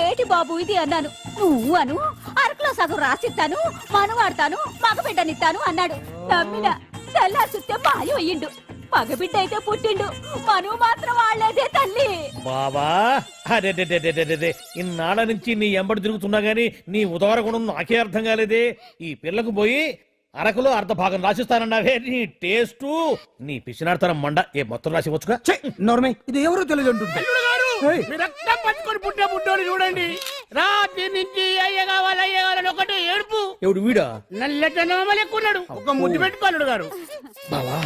ఏటి బాబు ఇది అన్నాను. నువ్వు అను అరకులో సగం రాసిస్తాను, మనువాడతాను, మగబిడ్డనిస్తాను అన్నాడు. నమ్మిన తెల్లారి చుట్టే బాయ్ అయ్యిండు. మగబిడ్డ అయితే పుట్టిండు, మనువు మాత్రం వాళ్ళేదే తల్లి. బాబా అదే ఇన్నాళ్ళ నుంచి నీ ఎంబడి తిరుగుతున్నా గానీ నీ ఉదార గుణం నాకే అర్థం కాలేదే. ఈ పిల్లకు పోయి అరకులో అర్ధ భాగం రాసిస్తానన్నావే, నీ టేస్టు నీ పిచ్చినాడతనం మండ. ఏ మొత్తం రాసి వచ్చుగా నోర్మై ఇది ఎవరో తెలియదు అంటుంటే మీరు రక్తం పంచుకొని పుట్టే బుడ్డోని చూడండి. రాత్రి నుంచి అయ్య కావాలని ఒకటే ఏడుపు. ఎవడు వీడా? నల్లెట్టనోమలు ఎక్కున్నాడు. ఒక ముద్దు పెట్టుకోలేడు గారు. బావా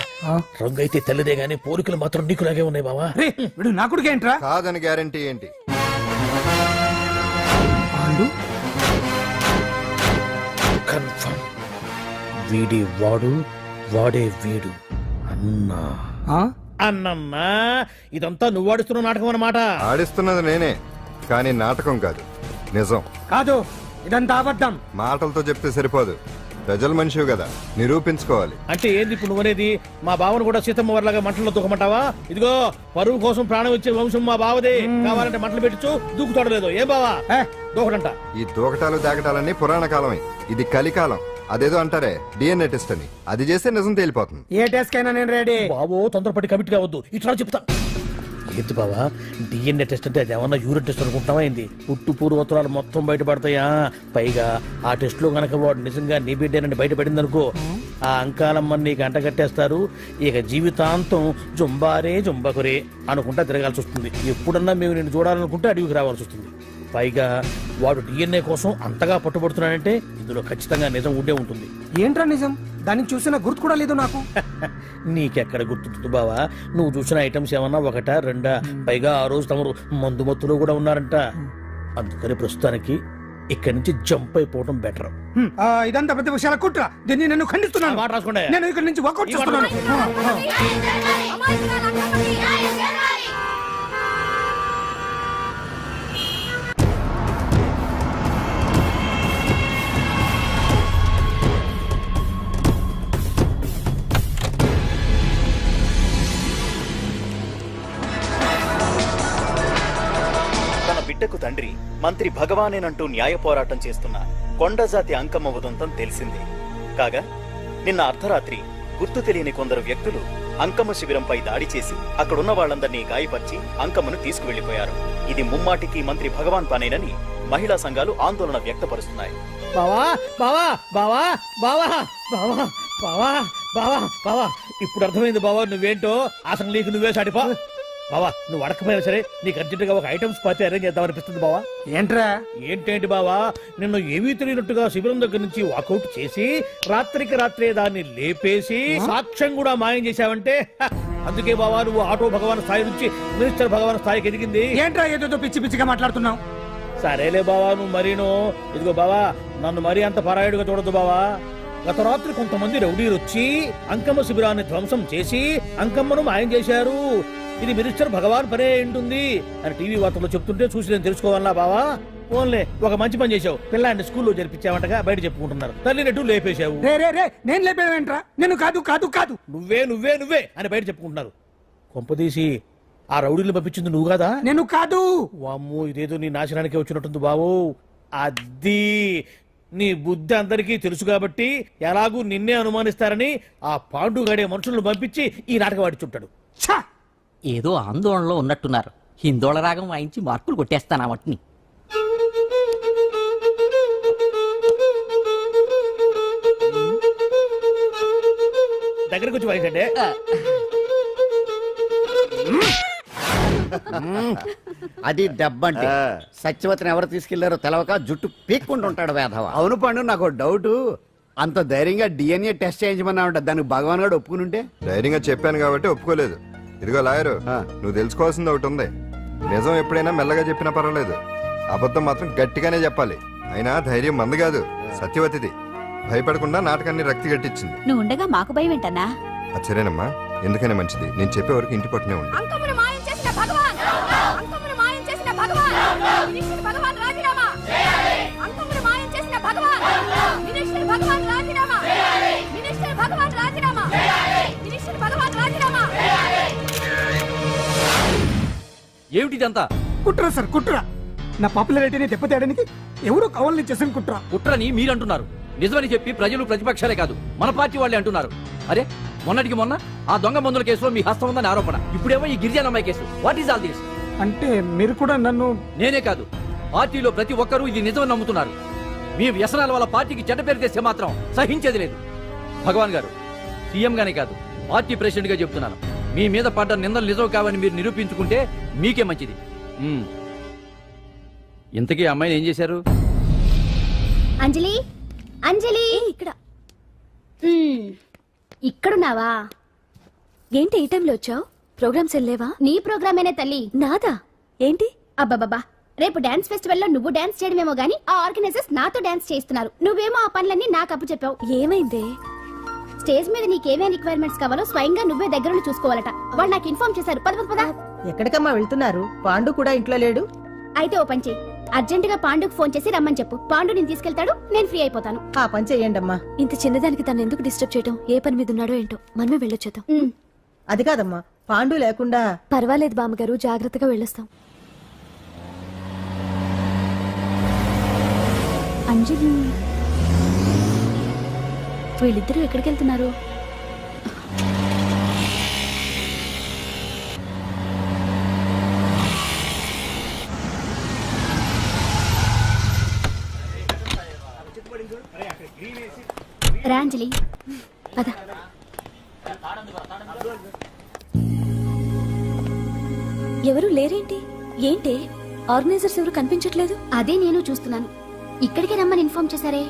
రంగు అయితే తెల్లదే గానీ పోలికలు మాత్రం నీకులాగే ఉన్నాయి బావా. వీడు నా కొడుకేంట్రా? కాదని గ్యారంటీ ఏంటి? కన్ఫర్మ్ వీడి వాడు, వాడే వీడు. అన్నా అన్నమ్మా ఇదంతా నువ్వు ఆడిస్తున్న నాటకం అన్నమాట. ఆడిస్తున్నది నేనే, కానీ నాటకం కాదు, నిజం కాదు. ఇదంతా అబద్ధం. మాటలతో చెప్తే సరిపోదు, ప్రజల మనిషివి కదా, నిరూపించుకోవాలి. అంటే ఏంది ఇప్పుడు నువ్వనేది? మా బావను కూడా సీతమ్మ వారిలాగా మంటల్లో దూకమంటావా? ఇదిగో పరువు కోసం ప్రాణం ఇచ్చే వంశం మా బావదే. కావాలంటే మంటలు పెట్టచ్చు, దూకుతాడు లేదు. ఏ బావా దూకడంట. ఈ దూకటాలు దాకటాలన్నీ పురాణ కాలమే, ఇది కలికాలం. అదేదో అంటారే డిఎన్ఏ టెస్ట్ అని, అది చేస్తే నిజం తేలిపోతుంది. ఏ టెస్ట్ కైనా నేను రెడీ. బావో తొందరపడి కమిట్ కావద్దు, ఇట్లా చెప్తా. ఏంటి బావా డిఎన్ఏ టెస్ట్ అంటే అది ఏమన్నా యూరిన్ టెస్ట్ అనుకుంటావా ఏంది? పుట్టు పూర్వోత్తరాలు మొత్తం బయటపడతాయా? పైగా ఆ టెస్ట్ లో గనక వాడు నిజంగా నీ బిడ్డేనని బయటపడింది అనుకో, ఆ అంకాలమ్మని నీకు అంట కట్టేస్తారు. ఇక జీవితాంతం జుంబారే జుంబకురే అనుకుంటా తిరగాల్సి వస్తుంది. ఎప్పుడన్నా మేము నేను చూడాలనుకుంటే అడవికి రావాల్సి వస్తుంది. పైగా వాడు డిఎన్ఏ కోసం అంతగా పట్టుబడుతున్నాడంటే ఇందులో ఖచ్చితంగా నిజం ఉండే ఉంటుంది. ఏంట్రా నిజం? దానికి చూసిన గుర్తు కూడా లేదు నాకు. నీకెక్కడ గుర్తుంటుంది బావా? నువ్వు చూసిన ఐటమ్స్ ఏమన్నా ఒకటా రెండా? పైగా ఆ రోజు తమరు మందు మత్తులో కూడా ఉన్నారంట. అందుకని ప్రస్తుతానికి ఇక్కడి నుంచి జంప్ అయిపోవడం బెటర్. ఇదంతా పెద్ద విషయాల కుట్ర. దీన్ని నేను ఖండిస్తున్నాను. మాట రాసుకోండి. నేను ఇక్కడి నుంచి వాకౌట్ చేస్తున్నాను. బిడ్డకు తండ్రి మంత్రి భగవానేనంటూ న్యాయ పోరాటం చేస్తున్న కొండజాతి అంకమ్మ ఉదంతం తెలిసిందే. కాగా నిన్న అర్ధరాత్రి గుర్తు తెలియని కొందరు వ్యక్తులు అంకమ్మ శిబిరంపై దాడి చేసి అక్కడున్న వాళ్లందరినీ గాయపరిచి అంకమ్మను తీసుకువెళ్లిపోయారు. ఇది ముమ్మాటికి మంత్రి భగవాన్ పనేనని మహిళా సంఘాలు ఆందోళన వ్యక్తపరుస్తున్నాయి. బావా బావా బావా బావా బావా బావా బావా బావా ఇప్పుడు అర్థమైంది బావా నువ్వేంటో. అసలు నీకు నువ్వే సాటిపా బావా. నువ్వు అడకపోయినా సరే నీకు అర్జెంటుగా ఒక ఐటమ్స్ పార్టీ అరేంజ్ చేద్దామనిపిస్తుంది బావా. ఏంట్రా? ఏంటేంటి బావా, నిన్ను ఏమీ తెలియనట్టుగా శిబిరం దగ్గర నుంచి వాకౌట్ చేసి రాత్రికి రాత్రే దాన్ని లేపేసి సాక్ష్యం కూడా మాయం చేశావంటే అందుకే బావా నువ్వు ఆటో భగవాన్ స్థాయి నుంచి మినిస్టర్ భగవాన్ స్థాయికి ఎదిగింది. ఏంట్రా ఏదో పిచ్చి పిచ్చిగా మాట్లాడుతున్నావు? సరేలే బావా నువ్వు మరీను. ఇదిగో బావా నన్ను మరీ అంత పరాయుడుగా చూడద్దు బావా. గత రాత్రి కొంతమంది రౌడీలు వచ్చి అంకమ్మ శిబిరాన్ని ధ్వంసం చేసి అంకమ్మను మాయం చేశారు. ఇది మినిస్టర్ భగవాన్ పనే ఉంటుంది అని టీవీ వార్తల్లో చెప్తుంటే చూసి నేను తెలుసుకోవాలా బావా. ఓన్లే ఒక మంచి పని చేశావు, పిల్లాన్ని స్కూల్లో జరిపించావంటగా బయట చెప్పుకుంటున్నారు. తల్లినట్టు లేపేశావు. నేను లేపేవేంట్రా? నేను కాదు కాదు కాదు నువ్వే నువ్వే నువ్వే అని బయట చెప్పుకుంటున్నారు. కొంపదీసి ఆ రౌడీలు పంపించింది నువ్వు కాదా? నేను కాదు. వామ్మో ఇదేదో నీ నాశనానికి వచ్చినట్టుంది బావు. అది నీ బుద్ధి అందరికీ తెలుసు కాబట్టి ఎలాగూ నిన్నే అనుమానిస్తారని ఆ పాండుగాడే మనుషులను పంపించి ఈ నాటకం ఆడిచుంటాడు. ఏదో ఆందోళనలో ఉన్నట్టున్నారు. హిందోళ రాగం వాయించి మార్కులు కొట్టేస్తాను వాటిని. దగ్గరకు వచ్చి వాయించండి. అది దెబ్బంటే సత్యవతిని ఎవరు తీసుకెళ్లారో తెలవక జుట్టు పీక్కుంటుంటాడు వేధవ. అవును పండు, నాకు డౌట్. అంత ధైర్యంగా డిఎన్ఏ టెస్ట్ చేయించమన్నా ఉంటా, దానికి భగవాన్ గారు ఒప్పుకుని ఉంటే. ధైర్యంగా చెప్పాను కాబట్టి ఒప్పుకోలేదు. ఇదిగో లాయరు, నువ్వు తెలుసుకోవాల్సింది ఒకటి ఉంది. నిజం ఎప్పుడైనా మెల్లగా చెప్పినా పర్వాలేదు, అబద్ధం మాత్రం గట్టిగానే చెప్పాలి. అయినా ధైర్యం మంది కాదు, సత్యవతిది. భయపడకుండా నాటకాన్ని రక్తి గట్టించింది. నువ్వు ఉండగా మాకు భయం ఏంటన్నా? సరేనమ్మా, ఎందుకనే మంచిది. నేను చెప్పే వరకు ఇంటి పట్టునే ఉంది. అంకమును మాయం చేసిన భగవాన్, అంకమును మాయం చేసిన భగవాన్, మినిస్టర్ భగవాన్ రాజీనామా. అంకమును మాయం చేసిన భగవాన్, మినిస్టర్ భగవాన్ రాజీనామా. మినిస్టర్ భగవాన్ రాజీనామా. మినిస్టర్ భగవాన్ రాజీనామా. ఏమిటిదంతా? కుట్ర సార్, కుట్ర. నా పాపులారిటీని దెబ్బతేయడానికి ఎవరో కావాలని చేసిన కుట్ర. కుట్రని మీరంటున్నారు, నిజమని చెప్పి ప్రజలు ప్రతిపక్షాలే కాదు మన పార్టీ వాళ్ళే అంటున్నారు. అరే మొన్నటికి మొన్న ఆ దొంగ మందుల కేసులో మీ హస్తం ఉందని ఆరోపణ, ఇప్పుడేమో ఈ గిరిజన అమ్మాయి case. What is all this? అంటే మీరు కూడా నన్ను... నేనే కాదు, పార్టీలో ప్రతి ఒక్కరూ ఇది నిజమని నమ్ముతున్నారు. మీ వ్యసనాల వల్ల పార్టీకి చెడ్డ పేరు తెస్తే మాత్రం సహించేది లేదు. భగవాన్ గారు, సీఎం గానే కాదు పార్టీ ప్రెసిడెంట్ గా చెప్తున్నాను, మీ మీద పడ్డ నిందలు నిజం కావని మీరు నిరూపించుకుంటే మీకే మంచిది. ఇంతకీ అమ్మాయిని ఏం చేశారు? అంజలి, అంజలి ఇక్కడ ఇక్కడున్నావా? ఏంటి ఈ టైంలో వచ్చావు? ప్రోగ్రామ్స్ వెళ్ళేవా? నీ ప్రోగ్రామేనే తల్లి. నాదా? ఏంటి? అబ్బాబాబా, రేపు డాన్స్ ఫెస్టివల్ లో నువ్వు డాన్స్ చేయడమేమో గానీ ఆ ఆర్గనైజర్స్ నాతో డాన్స్ చేస్తున్నారు. నువ్వేమో ఆ పనులన్నీ నాకు అప్పు చెప్పావు. ఏమైందే? స్టేజ్ మీద నీకేమేం రిక్వైర్మెంట్స్ కావాలో స్వయంగా నువ్వే దగ్గరుండి చూసుకోవాలట. వాళ్ళు నాకు ఇన్ఫార్మ్ చేశారు. పద పద. ఎక్కడికమ్మా వెళ్తున్నారు? పాండు కూడా ఇంట్లో లేడు. అయితే ఓ పని చెయ్యి, అర్జెంట్ గా పాండుకు ఫోన్ చేసి రమ్మని చెప్పు. పాండు నేను తీసుకెళ్తాడు, నేను ఫ్రీ అయిపోతాను. ఆ పని చెయ్యండమ్మా. ఇంత చిన్నదానికి తను ఎందుకు డిస్టర్బ్ చేయటం? ఏ పని మీద ఉన్నాడో ఏంటో, మనమే వెళ్ళొచ్చేద్దాం. అది కాదమ్మా, పాండు లేకుండా... పర్వాలేదు బామ్మగారు, జాగ్రత్తగా వెళ్ళొస్తాం. అంజలి, వీళ్ళిద్దరూ ఎక్కడికి వెళ్తున్నారు? రాంజలి, పద. ఎవరు లేరేంటి? ఏంటి ఆర్గనైజర్స్ ఎవరు కనిపించట్లేదు? అదే నేను చూస్తున్నాను. ఇక్కడికి రమ్మని ఇన్ఫార్మ్ చేశారే.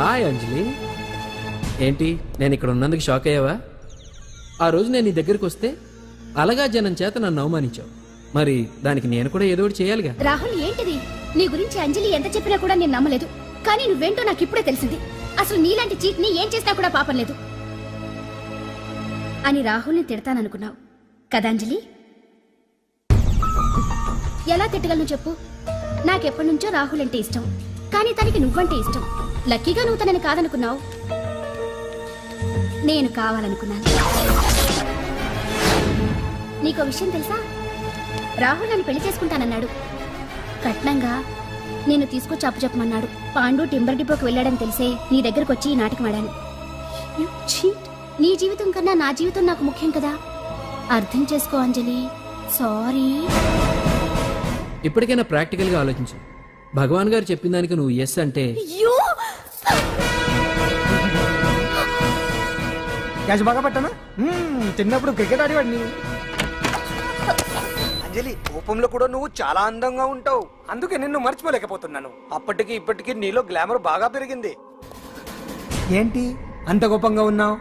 హాయ్ అంజలి, ఏంటి నేను ఇక్కడ ఉన్నందుకు షాక్ అయ్యావా? ఆ రోజు నేను నీ దగ్గరికి వస్తే అలగా జనం చేత నన్ను అవమానించావు, మరి దానికి నేను కూడా ఏదో ఒకటి చేయాలిగా. రాహుల్, ఏంటిది? నీ గురించి అంజలి ఎంత చెప్పినా కూడా నేను నమ్మలేదు. కానీ నువ్వేంటో నాకు ఇప్పుడే తెలిసింది. అసలు నీలాంటి చీట్ ని ఏం చేసినా కూడా పాపం లేదు అని రాహుల్ని తిడతాననుకున్నావు కదా అంజలి? ఎలా తిట్టగలను చెప్పు? నాకెప్పటి నుంచో రాహుల్ అంటే ఇష్టం, కానీ తనకి నువ్వంటే ఇష్టం. లక్కీగా నువ్వు తనని కాదనుకున్నావు, నేను కావాలనుకున్నాను. నీకో విషయం తెలుసా? రాహుల్ నన్ను పెళ్లి చేసుకుంటానన్నాడు. కట్నంగా నేను తీసుకొచ్చి అప్పు చెప్పమన్నాడు. పాండు టింబర్ డిపోకి వెళ్ళాడని తెలిసే నీ దగ్గరకు వచ్చి ఈ నాటకం ఆడాను. నీ జీవితం కన్నా నా జీవితం నాకు ముఖ్యం కదా, అర్థం చేసుకో అంజలి. సారీ. ఇప్పటికైనా ప్రాక్టికల్ గా ఆలోచించు. భగవాన్ గారు చెప్పిన దానికి నువ్వు ఎస్ అంటే క్యాష్ బాగా పట్టానా? చిన్నప్పుడు క్రికెట్ ఆడేవాడిని. అంజలి, కోపంలో కూడా నువ్వు చాలా అందంగా ఉంటావు, అందుకే నిన్ను మర్చిపోలేకపోతున్నాను. అప్పటికి ఇప్పటికి నీలో గ్లామర్ బాగా పెరిగింది. ఏంటి అంత కోపంగా ఉన్నావు?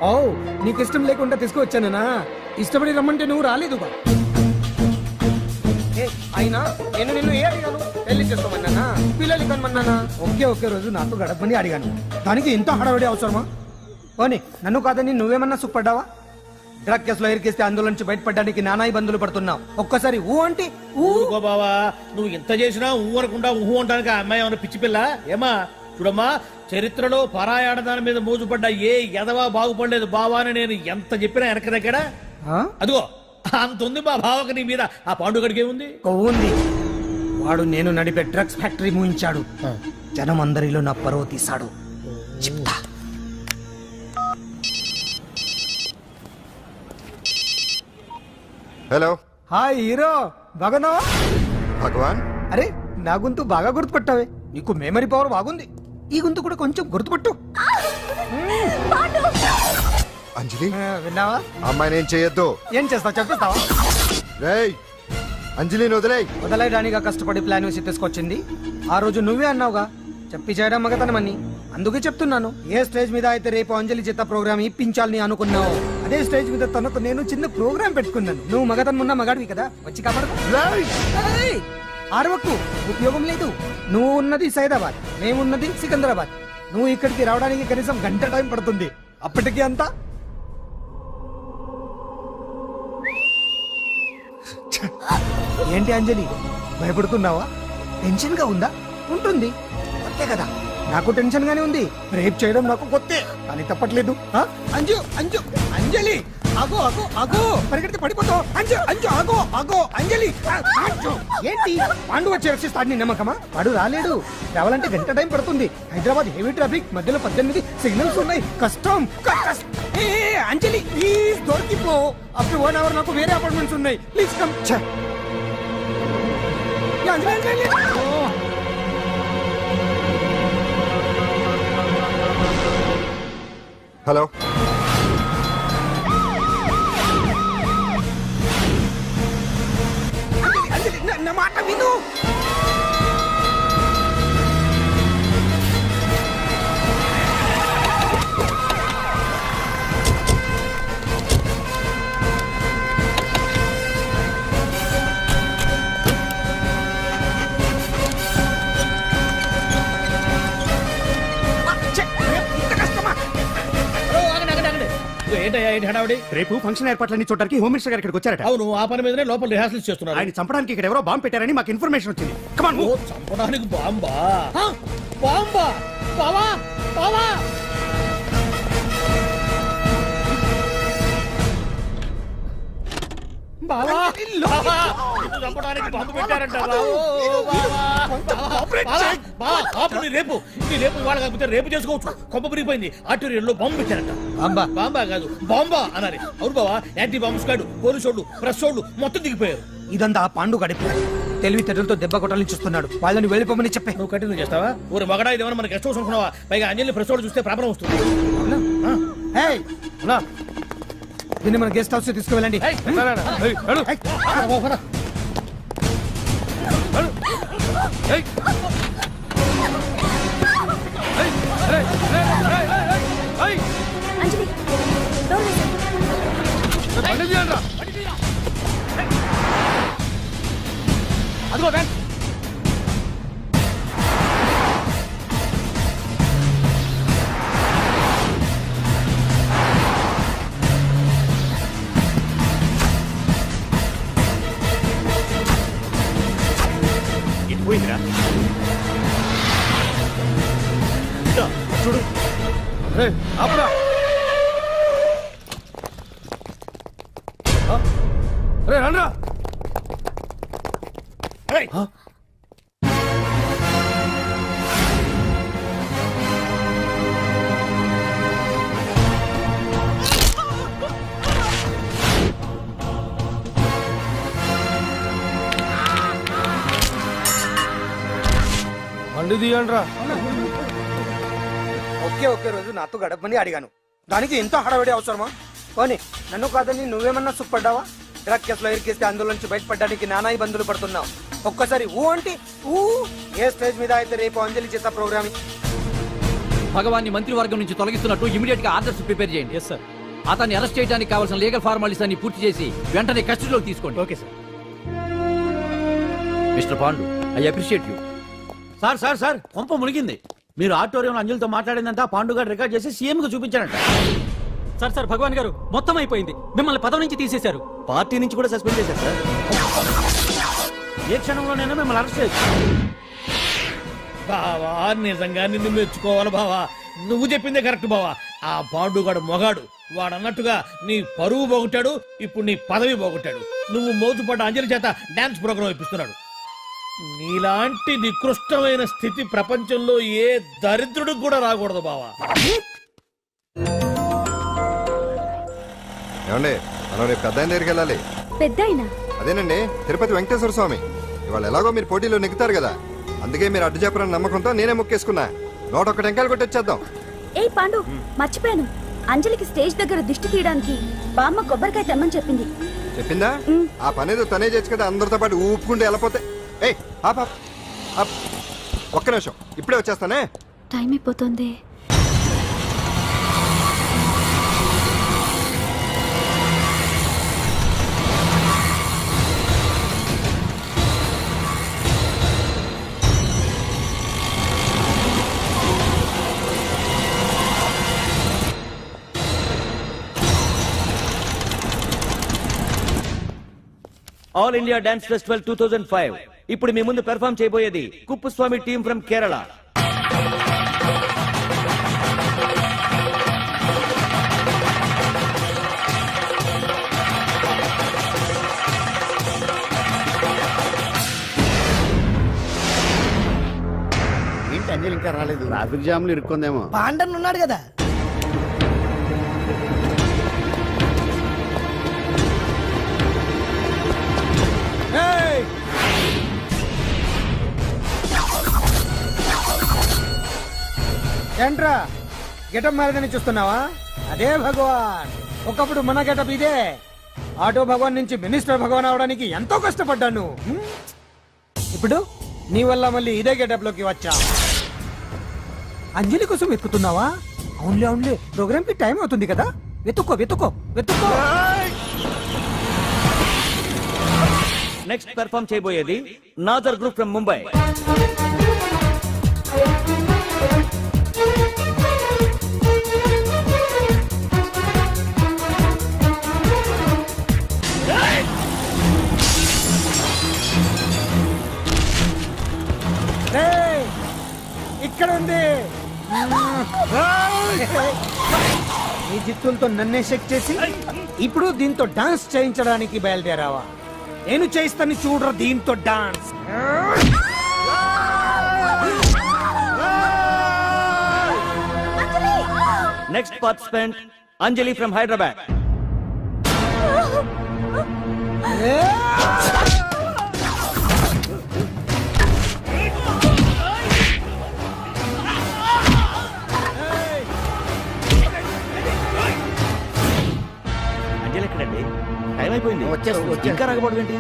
ఓ, నీకు ఇష్టం లేకుండా తీసుకువచ్చానా? ఇష్టపడి రమ్మంటే నువ్వు రాలేదుగా. అయినా నేను నిన్ను ఏ అడిగాను? పెళ్లి చేసుకోమన్నానా? పిల్లలు కనమన్నానా? ఒకే రోజు నాతో గడపని అడిగాను, దానికి ఇంత హడావిడి అవసరమా? ఓని, నన్ను కాదని నువ్వేమన్నా సుఖపడ్డావా? డ్రగ్ కేసులో ఇరికిస్తే అందులో నుంచి బయటపడడానికి నానా ఇబ్బందులు పడుతున్నావు. ఒక్కసారి ఊ అంటే ఊరుకో బావా, నువ్వు ఇంత చేసినా ఊ అనకుండా ఊహు అంటానికి ఆ అమ్మాయి ఏమన్నా పిచ్చి పిల్ల? ఏమా చూడమ్మా, చరిత్రలో పరాయాడదాని మీద మోజుపడ్డ ఏ ఎదవా బాగుపడలేదు బావా అని నేను ఎంత చెప్పినా వెనక దగ్గర అదిగో అంత ఉంది మా బావకి నీ మీద. ఆ పాండుగడికి ఏముంది? ఉంది. వాడు నేను నడిపే డ్రగ్స్ ఫ్యాక్టరీ మూయించాడు. జనం అందరిలో నా పరువు తీశాడు. చెప్తా. హలో. హాయ్ హీరో, బాగున్నావా? భగవాన్, అరే నా గొంతు బాగా గుర్తుపట్టావే. నీకు మెమరీ పవర్ బాగుంది. ఈ గొంతు కూడా కొంచెం గుర్తుపట్టు. అంజలి, విన్నావా? అమ్మాయిని ఏం చేయొద్దు. ఏం చేస్తావు చెప్పేస్తావా? రేయ్, అంజలిని వదలయడానిగా కష్టపడి ప్లాన్ వేసి తీసుకొచ్చింది. ఆ రోజు నువ్వే అన్నావుగా చెప్పి చేయడం మగతనమని. అందుకే చెప్తున్నాను. ఏ స్టేజ్ మీద అయితే రేపు అంజలి చేత ప్రోగ్రామ్ ఇప్పించాలని అనుకున్నావు, అదే స్టేజ్ మీద తనకు నేను చిన్న ప్రోగ్రామ్ పెట్టుకున్నాను. నువ్వు మగతనం ఉన్న మగాడివి కదా, వచ్చి కాపాడు. ఆరవకు, ఉపయోగం లేదు. నువ్వు ఉన్నది సైదాబాద్, మేమున్నది సికింద్రాబాద్. నువ్వు ఇక్కడికి రావడానికి కనీసం గంట టైం పడుతుంది. అప్పటికి అంతా ఏంటి అంజలి, భయపడుతున్నావా? టెన్షన్ గా ఉందా? ఉంటుంది, అంతే కదా. నాకు టెన్షన్ గానే ఉంది. రేప్ చేయడం నాకు కొత్తే, కానీ తప్పట్లేదు. అంజు అంజు అంజలి, ఆగో ఆగో ఆగో, పరిగెడితే పడిపోతావు. అంజు అంజు ఆగో ఆగో అంజలి. ఏంటి పాండు వచ్చి రక్షిస్తాడు నీ నమ్మకమా? వాడు రాలేడు. రావాలంటే గంట టైం పడుతుంది. హైదరాబాద్ హెవీ ట్రాఫిక్, మధ్యలో 18 సిగ్నల్స్ ఉన్నాయి. కష్టం. అంజలి ప్లీజ్ దొరికిపో. అప్పుడు 1 అవర్ నాకు వేరే అపార్ట్మెంట్స్ ఉన్నాయి. Please come. హలో. నా మాట విను. రేపు ఫంక్షన్ ఏర్పాట్లన్నీ చూడడానికి హోమ్ మినిస్టర్ గారు ఇక్కడికి వచ్చారట. అవును, ఆ పని మీదనే లోపల రిహార్సల్స్ చేస్తున్నారు. ఆయన చంపడానికి ఇక్కడ ఎవరో బాంబు పెట్టారని మాకు ఇన్ఫర్మేషన్ వచ్చింది. Come on move. చంపడానికి బాంబా? బాంబా? బావా బావా, చంపడానికి బాంబు పెట్టారంట. రేపు వాళ్ళ కాకపోతే రేపు చేసుకోవచ్చు. కొమ్మ పెరిగిపోయింది. ఆర్టీరియల్లో బాంబు పెట్టారంట. బాంబా కాదు, బాంబా అనాలి. అవును బావా, యాంటీ బాంబ్ స్క్వాడ్, పోలీసు వాళ్ళు, ప్రెస్ వాళ్ళు మొత్తం దిగిపోయారు. ఇదంతా పాండు గడిపి తెలివితేటలతో దెబ్బ కొట్టాలని చూస్తున్నాడు. వాళ్ళని వెళ్ళిపోమని చెప్పే. నువ్వు కంటిన్యూ చేస్తావా? ఊరు మగడా ఇదేమన్నా మనకి గెస్ట్ హౌస్ అనుకున్నావా? పైగా అంజలి ప్రెస్ వాళ్ళు చూస్తే ప్రాబ్లం వస్తుంది. దీన్ని మన గెస్ట్ హౌస్ తీసుకువెళ్ళండి. అదిగో వ్యాన్. ఇది పోయిందిరా. చూడు, అప్పుడా రండ్రా. బండి తీయండిరా. ఒకే రోజు నాతో గడపని అడిగాను, దానికి ఎంత హడావిడి అవసరమా? పోనీ నన్ను కాదని నువ్వేమన్నా సుఖపడ్డావా? డ్రగ్ కేసులో ఇరికిస్తే అందులో నుంచి బయటపడడానికి నానా ఇబ్బందులు పడుతున్నావు. ఒక్కసారి ఊ అంటే ఊ. ఏ స్టేజ్ మీద అయితే రేపు అంజలి చేత ప్రోగ్రామ్ భగవాన్ని మంత్రివర్గం నుంచి తొలగిస్తున్నట్టు ఇమీడియట్ గా ఆర్డర్స్ ప్రిపేర్ చేయండి. Yes sir. అతన్ని అరెస్ట్ చేయడానికి కావాల్సిన లీగల్ ఫార్మాలిటీస్ అన్ని పూర్తి చేసి వెంటనే కస్టడీలోకి తీసుకోండి. Okay sir. Mister Pandu, I appreciate you. Sir sir sir, కొంప మునిగింది. మీరు ఆడిటోరియంలో అంజలితో మాట్లాడిందంతా పాండు గారు రికార్డ్ చేసి సీఎం కు చూపించారంట. సార్ సార్, భగవాన్ గారు మొత్తం అయిపోయింది. మిమ్మల్ని పదవి నుంచి తీసేశారు. పార్టీ నుంచి కూడా సస్పెండ్ చేశారు సార్. ఏ క్షణంలోనైనా మిమ్మల్ని అరెస్ట్ చేయొచ్చు. బావా నిజంగా నిన్ను మెచ్చుకోవాలి బావా. నువ్వు చెప్పిందే కరెక్ట్ బావా. ఆ పాండుగాడు మొగాడు. వాడన్నట్టుగా నీ పరువు పోగొట్టాడు, ఇప్పుడు నీ పదవి పోగొట్టాడు. నువ్వు మోతుపడ్డ అంజలి చేత డాన్స్ ప్రోగ్రాం ఇప్పిస్తున్నాడు. నీలాంటి నికృష్టమైన స్థితి ప్రపంచంలో ఏ దరిద్రుడికి కూడా రాకూడదు బావా. ఏమండి మనం రేపు పెద్ద ఆయన దగ్గరికి వెళ్ళాలి. పెద్దాయినా? అదేనండి తిరుపతి వెంకటేశ్వర స్వామి. ఇవాళ ఎలాగో మీరు పోటీలో నెగ్గుతారు కదా, అందుకే మీరు అడ్డు చెప్పరని నమ్మకంతో నేనే మొక్కేసుకున్నా. 101 టెంకాయలు కొట్టొచ్చేద్దాం. ఏ పాండు, మర్చిపోయాను. అంజలికి స్టేజ్ దగ్గర దిష్టి తీయడానికి బామ్మ కొబ్బరికాయ తెమ్మని చెప్పింది. చెప్పిందా? ఆ పనేదో తనే చేయొచ్చు కదా, అందరితో పాటు ఊపుకుంటూ వెళ్ళపోతే. ఏయ్ ఒక్క నిమిషం, ఇప్పుడే వచ్చేస్తానే. టైం అయిపోతుంది. ఆల్ ఇండియా డాన్స్ ఫెస్టివల్ 2005 ఇప్పుడు మీ ముందు పెర్ఫార్మ్ చేయబోయేది కుప్పుస్వామి టీమ్ ఫ్రమ్ కేరళ. ఏంటి అంజలి ఇంకా రాలేదు? ట్రాఫిక్ జామ్ లో ఇరుక్కుందేమో. పాండన్ ఉన్నాడు కదా. ఏంట్రా గెటప్ మారదని చూస్తున్నావా? అదే భగవాన్. ఒకప్పుడు మన గెటప్ ఇదే. ఆటో భగవాన్ నుంచి మినిస్టర్ భగవాన్ అవడానికి ఎంతో కష్టపడ్డాను. ఇప్పుడు నీ వల్ల మళ్ళీ ఇదే గెటప్ లోకి వచ్చా. అంజలి కోసం వెతుకుతున్నావా? అవునులే అవునులే, ప్రోగ్రామ్ కి టైం అవుతుంది కదా. వెతుక్కో వెతుక్కో వెతుక్కో. నెక్స్ట్ పెర్ఫార్మ్ చేయబోయేది నాజర్ గ్రూప్ ఫ్రమ్ ముంబై. ఇక్కడ ఉంది. ఈ జిత్తులతో నన్నే చెక్ చేసి ఇప్పుడు దీంతో డాన్స్ చేయించడానికి బయలుదేరావా? నేను చేయిస్తాను చూడరా దీంతో dance. Next participant Anjali from Hyderabad. Anjali ఎక్కడండి? టైం అయిపోయింది. ఇంకా రాకపోవడం ఏంటి?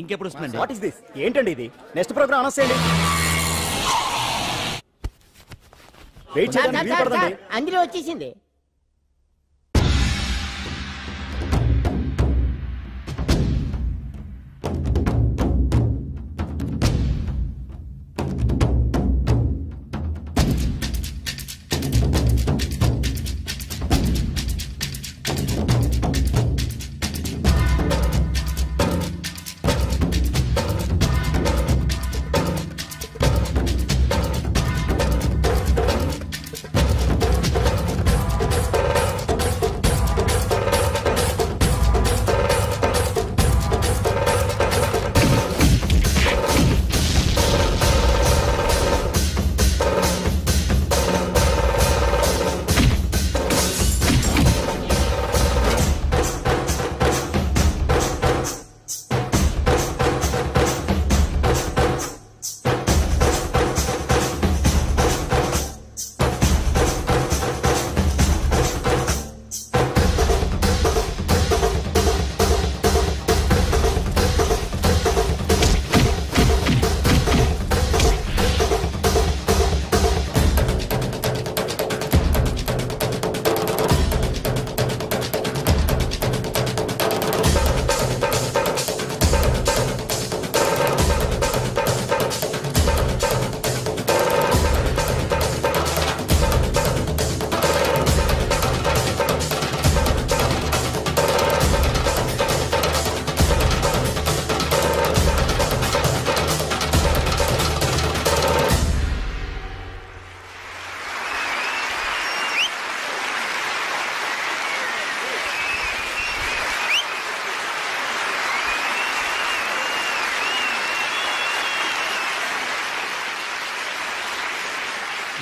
ఇంకెప్పుడు వస్తుందండి? What is this? ఏంటండి ఇది? నెక్స్ట్ ప్రోగ్రామ్ అనౌన్స్ చేయండి. వెయిట్ చేయడానికి వీలు పడదండి. అందులో వచ్చేసింది.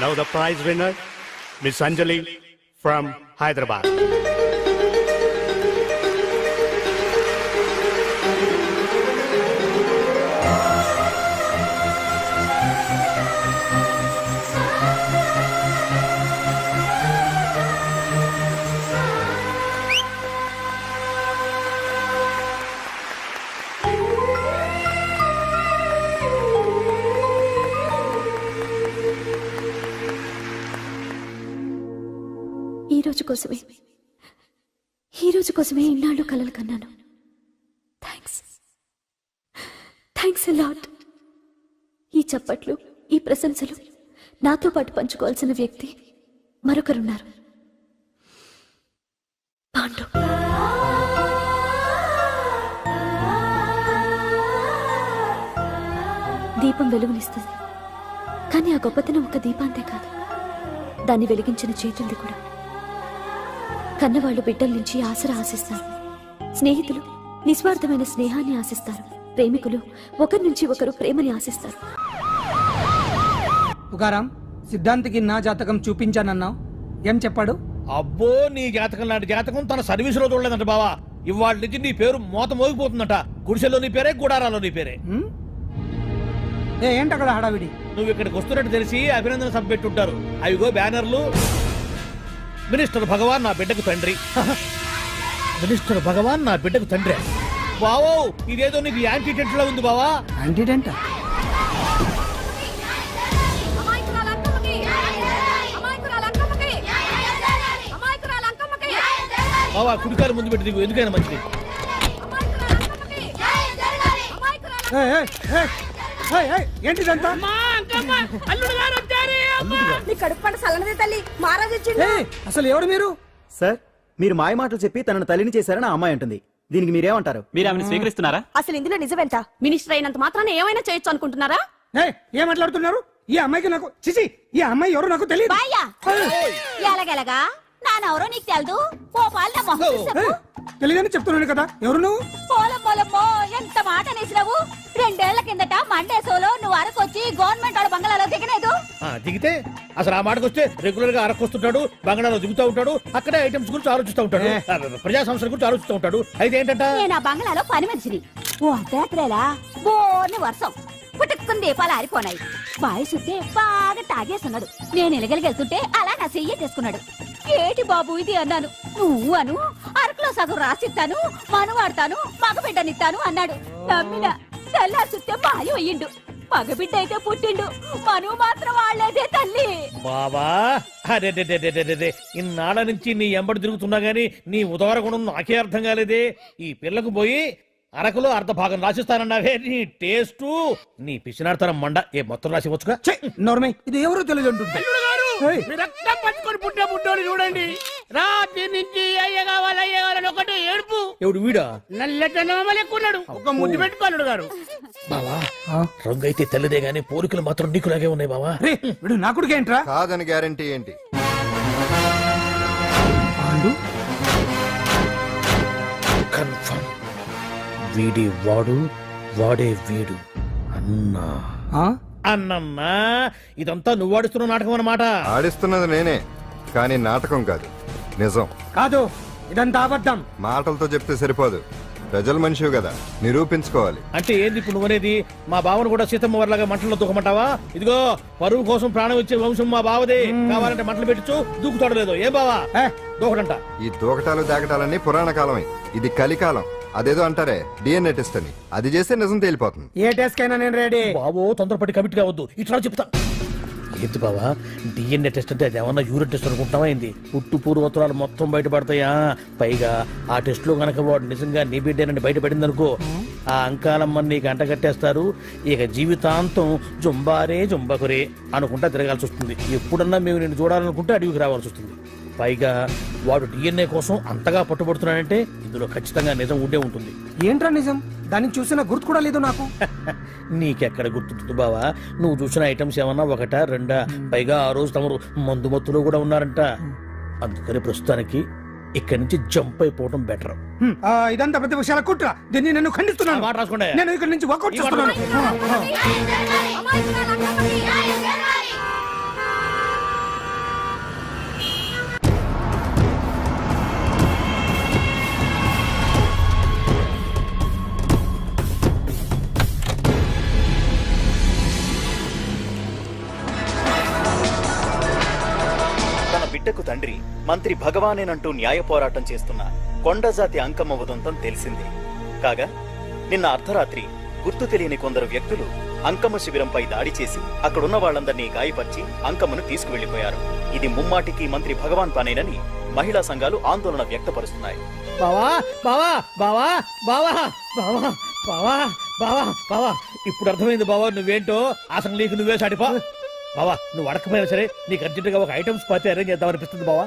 Now the prize winner, Miss Anjali from Hyderabad. ఈ రోజు కోసమే ఇన్నాళ్ళు కలలు కన్నాను. Thanks a lot. ఈ చప్పట్లు, ఈ ప్రశంసలు నాతో పాటు పంచుకోవాల్సిన వ్యక్తి మరొకరున్నారు. పాండు. దీపం వెలుగునిస్తుంది, కానీ ఆ గొప్పతనం ఒక దీపాంతే కాదు, దాన్ని వెలిగించిన చేతులది కూడా. కన్నవాళ్లు బిడ్డల నుంచి ఆసరా ఆశిస్తారు, స్నేహితులు నిస్వార్థమైన స్నేహాన్ని ఆశిస్తారు, ప్రేమికులు ఒకరి నుంచి ఒకరు ప్రేమని ఆశిస్తారు. తుకారాం, సిద్ధాంతికి నా జాతకం చూపించానన్నావు, ఏం చెప్పాడు? అబ్బో, నీ జాతకం లాంటి జాతకం తన సర్వీస్ లో చూడలేదంట బావా. ఇవాళ నుంచి నీ పేరు మోత మోగిపోతుందట. గుడిసెలో నీ పేరే, గుడారాలో నీ పేరే. ఏంటి అక్కడ హడావిడి? నువ్వు ఇక్కడికి వస్తున్నట్టు తెలిసి అభినందన సభ పెట్టుంటారు. అవిగో బ్యానర్లు. మినిస్టర్ భగవాన్ నా బిడ్డకు తండ్రి. మినిస్టర్ భగవాన్ నా బిడ్డకు తండ్రి. బావో, ఇదేదో నీకు యాంటీటెంట్ లో ఉంది బావా. యాంటీటెంట్? బావా, కుడికారు ముందు పెట్టి దిగు, ఎందుకైనా మంచిది. ఏంటిదంతా? అసలు ఎవరు మీరు? సార్, మీరు మాయ మాటలు చెప్పి తనను తల్లిని చేశారని ఆ అమ్మాయి అంటుంది. దీనికి మీరేమంటారు? మీరు ఆమెను స్వీకరిస్తున్నారా? అసలు ఇందులో నిజమేంట? మినిస్టర్ అయినంత మాత్రాన ఏమైనా చేయొచ్చు అనుకుంటున్నారా? ఏం మాట్లాడుతున్నారు? ఈ అమ్మాయికి నాకు చిచి, ఈ అమ్మాయి ఎవరు నాకు తెలియదు. ఎలాగెలగా నానెవరో నీకు తెలదు. ఓ పాల తెలియదని చెప్తున్నాను కదా. ఎవరు నువ్వు? పోలమ్మోలమ్మో, ఎంత మాట అనేసినావు. 2 ఏళ్ల కిందట మండేసోలో నువ్వు అరకొచ్చి గవర్నమెంట్ వాళ్ళ బంగ్లాలో దిగలేదు. దిగితే అసలు ఆ మాటకు వస్తే రెగ్యులర్ గా అరకొస్తుంటాడు, బంగాళాలో దిగుతూ ఉంటాడు, అక్కడే ఐటమ్స్ గురించి ఆలోచిస్తూ ఉంటాడు, ప్రజా సంస్థల గురించి ఆలోచిస్తూ ఉంటాడు. అయితే ఏంటంట, నేను ఆ బంగ్లాలో పని మనిషిని. ఓ అర్ధరాత్రేలా బోర్ని వర్షం పుట్టుకుని దీపాలు ఆరిపోనాయి. బాయ్ సుత్తే బాగా తాగేస్తున్నాడు. నేను ఎలగలిగెళ్తుంటే అలా నా చెయ్యి తీసుకున్నాడు. ఏటి బాబు ఇది అన్నాను. నువ్వు అను, అరకులో సగం రాసిస్తాను, మనువాడతాను, మగబిడ్డనిస్తాను అన్నాడు. నమ్మిన తెల్లారి చూస్తే మాయం అయ్యిండు. మగబిడ్డ అయితే పుట్టిండు, మనువు మాత్రం వాళ్ళేదే తల్లి. బాబా అరే ఇన్నాళ్ళ నుంచి నీ ఎంబడి తిరుగుతున్నా గానీ నీ ఉదార గుణం నాకే అర్థం కాలేదే. ఈ పిల్లకు పోయి అరకులో అర్ధ భాగం రాసిస్తానన్నావే, నీ టేస్టు నీ పిచ్చినాడతనం మండ. ఏ మొత్తం రాసి వచ్చుగా నోర్మై, ఇది ఎవరో తెలియదు అంటుంటే. అల్లుడు గారు, మీ రక్తం పంచుకొని పుట్టే బుడ్డోని చూడండి. రాత్రి నుంచి అయ్య కావాలని ఒకటి ఏడుపు. ఎవడు వీడా? నల్లటనమల ఎక్కున్నాడు. ఒక ముద్దు పెట్టుకో అల్లుడు గారు. బావా రంగు అయితే తెల్లదే గానీ పోలికలు మాత్రం నీకులాగే ఉన్నాయి బావా. వీడు నా కొడుకు ఏంట్రా? కాదని గ్యారంటీ ఏంటి? కన్ఫర్మ్ వీడి వాడు, వాడే వీడు. అన్నా అన్నన్నా ఇదంతా నువ్వు ఆడిస్తున్న నాటకం అన్నమాట. ఆడిస్తున్నది నేనే, కానీ నాటకం కాదు, నిజం. కాదు, ఇదంతా అబద్ధం. మాటలతో చెప్తే సరిపోదు, ప్రజల మనిషివి కదా, నిరూపించుకోవాలి. అంటే ఏంది ఇప్పుడు నువ్వనేది? మా బావను కూడా సీతమ్మ వారిలాగా మంటల్లో దూకమంటావా? ఇదిగో పరువు కోసం ప్రాణం ఇచ్చే వంశం మా బావదే. కావాలంటే మంటలు పెట్టచ్చు, దూకుతాడు లేదు. ఏ బావా దూకడంట? ఈ దూకటాలు దాకటాలన్నీ పురాణ కాలమే, ఇది కలికాలం. అదేదో అంటారే డిఎన్ఏ టెస్ట్ అని, అది చేస్తే నిజం తేలిపోతుంది. ఏ టెస్ట్ కైనా నేను రెడీ. బాబో తొందరపడి కమిట్ కావద్దు, ఇట్లా చెప్తా. ఏంటి బావా డిఎన్ఏ టెస్ట్ అంటే అది ఏమన్నా యూరిన్ టెస్ట్ అనుకుంటావా ఏంది? పుట్టు పూర్వోత్తరాలు మొత్తం బయటపడతాయా? పైగా ఆ టెస్ట్ లో గనక వాడు నిజంగా నీ బిడ్డేనని బయటపడింది అనుకో, ఆ అంకాలమ్మ నీకు అంట కట్టేస్తారు. ఇక జీవితాంతం జుంబారే జుంబకురే అనుకుంటా తిరగాల్సి వస్తుంది. ఎప్పుడన్నా మేము నేను చూడాలనుకుంటే అడవికి రావాల్సి వస్తుంది. పైగా వాడు డిఎన్ఏ కోసం అంతగా పట్టుబడుతున్నాడంటే ఇందులో ఖచ్చితంగా నిజం ఉండే ఉంటుంది. ఏంట్రా నిజం? దాన్ని చూసిన గుర్తు కూడా లేదు నాకు. నీకెక్కడ గుర్తుంటుంది బావా? నువ్వు చూసిన ఐటమ్స్ ఏమన్నా ఒకటా రెండా? పైగా ఆ రోజు తమరు మందు మత్తులో కూడా ఉన్నారంట. అందుకని ప్రస్తుతానికి ఇక్కడి నుంచి జంప్ అయిపోవడం బెటర్. ఇదంతా పెద్ద విషయాల కుట్ర. దీన్ని నేను ఖండిస్తున్నాను. మాట రాసుకోండి. నేను ఇక్కడి నుంచి వర్కౌట్ చేస్తున్నాను. బిడ్డకు తండ్రి మంత్రి భగవానేనంటూ న్యాయ పోరాటం చేస్తున్న కొండజాతి అంకమ్మ ఉదంతం తెలిసింది. కాగా నిన్న అర్ధరాత్రి గుర్తు తెలియని కొందరు వ్యక్తులు అంకమ్మ శిబిరంపై దాడి చేసి అక్కడున్న వాళ్ళందరినీ గాయపరిచి అంకమ్మను తీసుకువెళ్లిపోయారు. ఇది ముమ్మాటికి మంత్రి భగవాన్ పనేనని మహిళా సంఘాలు ఆందోళన వ్యక్తపరుస్తున్నాయి. బావా బావా బావా బావా బావా బావా బావా బావా ఇప్పుడు అర్థమైంది బావా నువ్వేంటో. అసలు నీకు నువ్వే సాటిపా బావా. నువ్వు అడకపోయినా సరే నీకు అర్జెంటుగా ఒక ఐటమ్స్ పార్టీ అరేంజ్ చేద్దామనిపిస్తుంది బావా.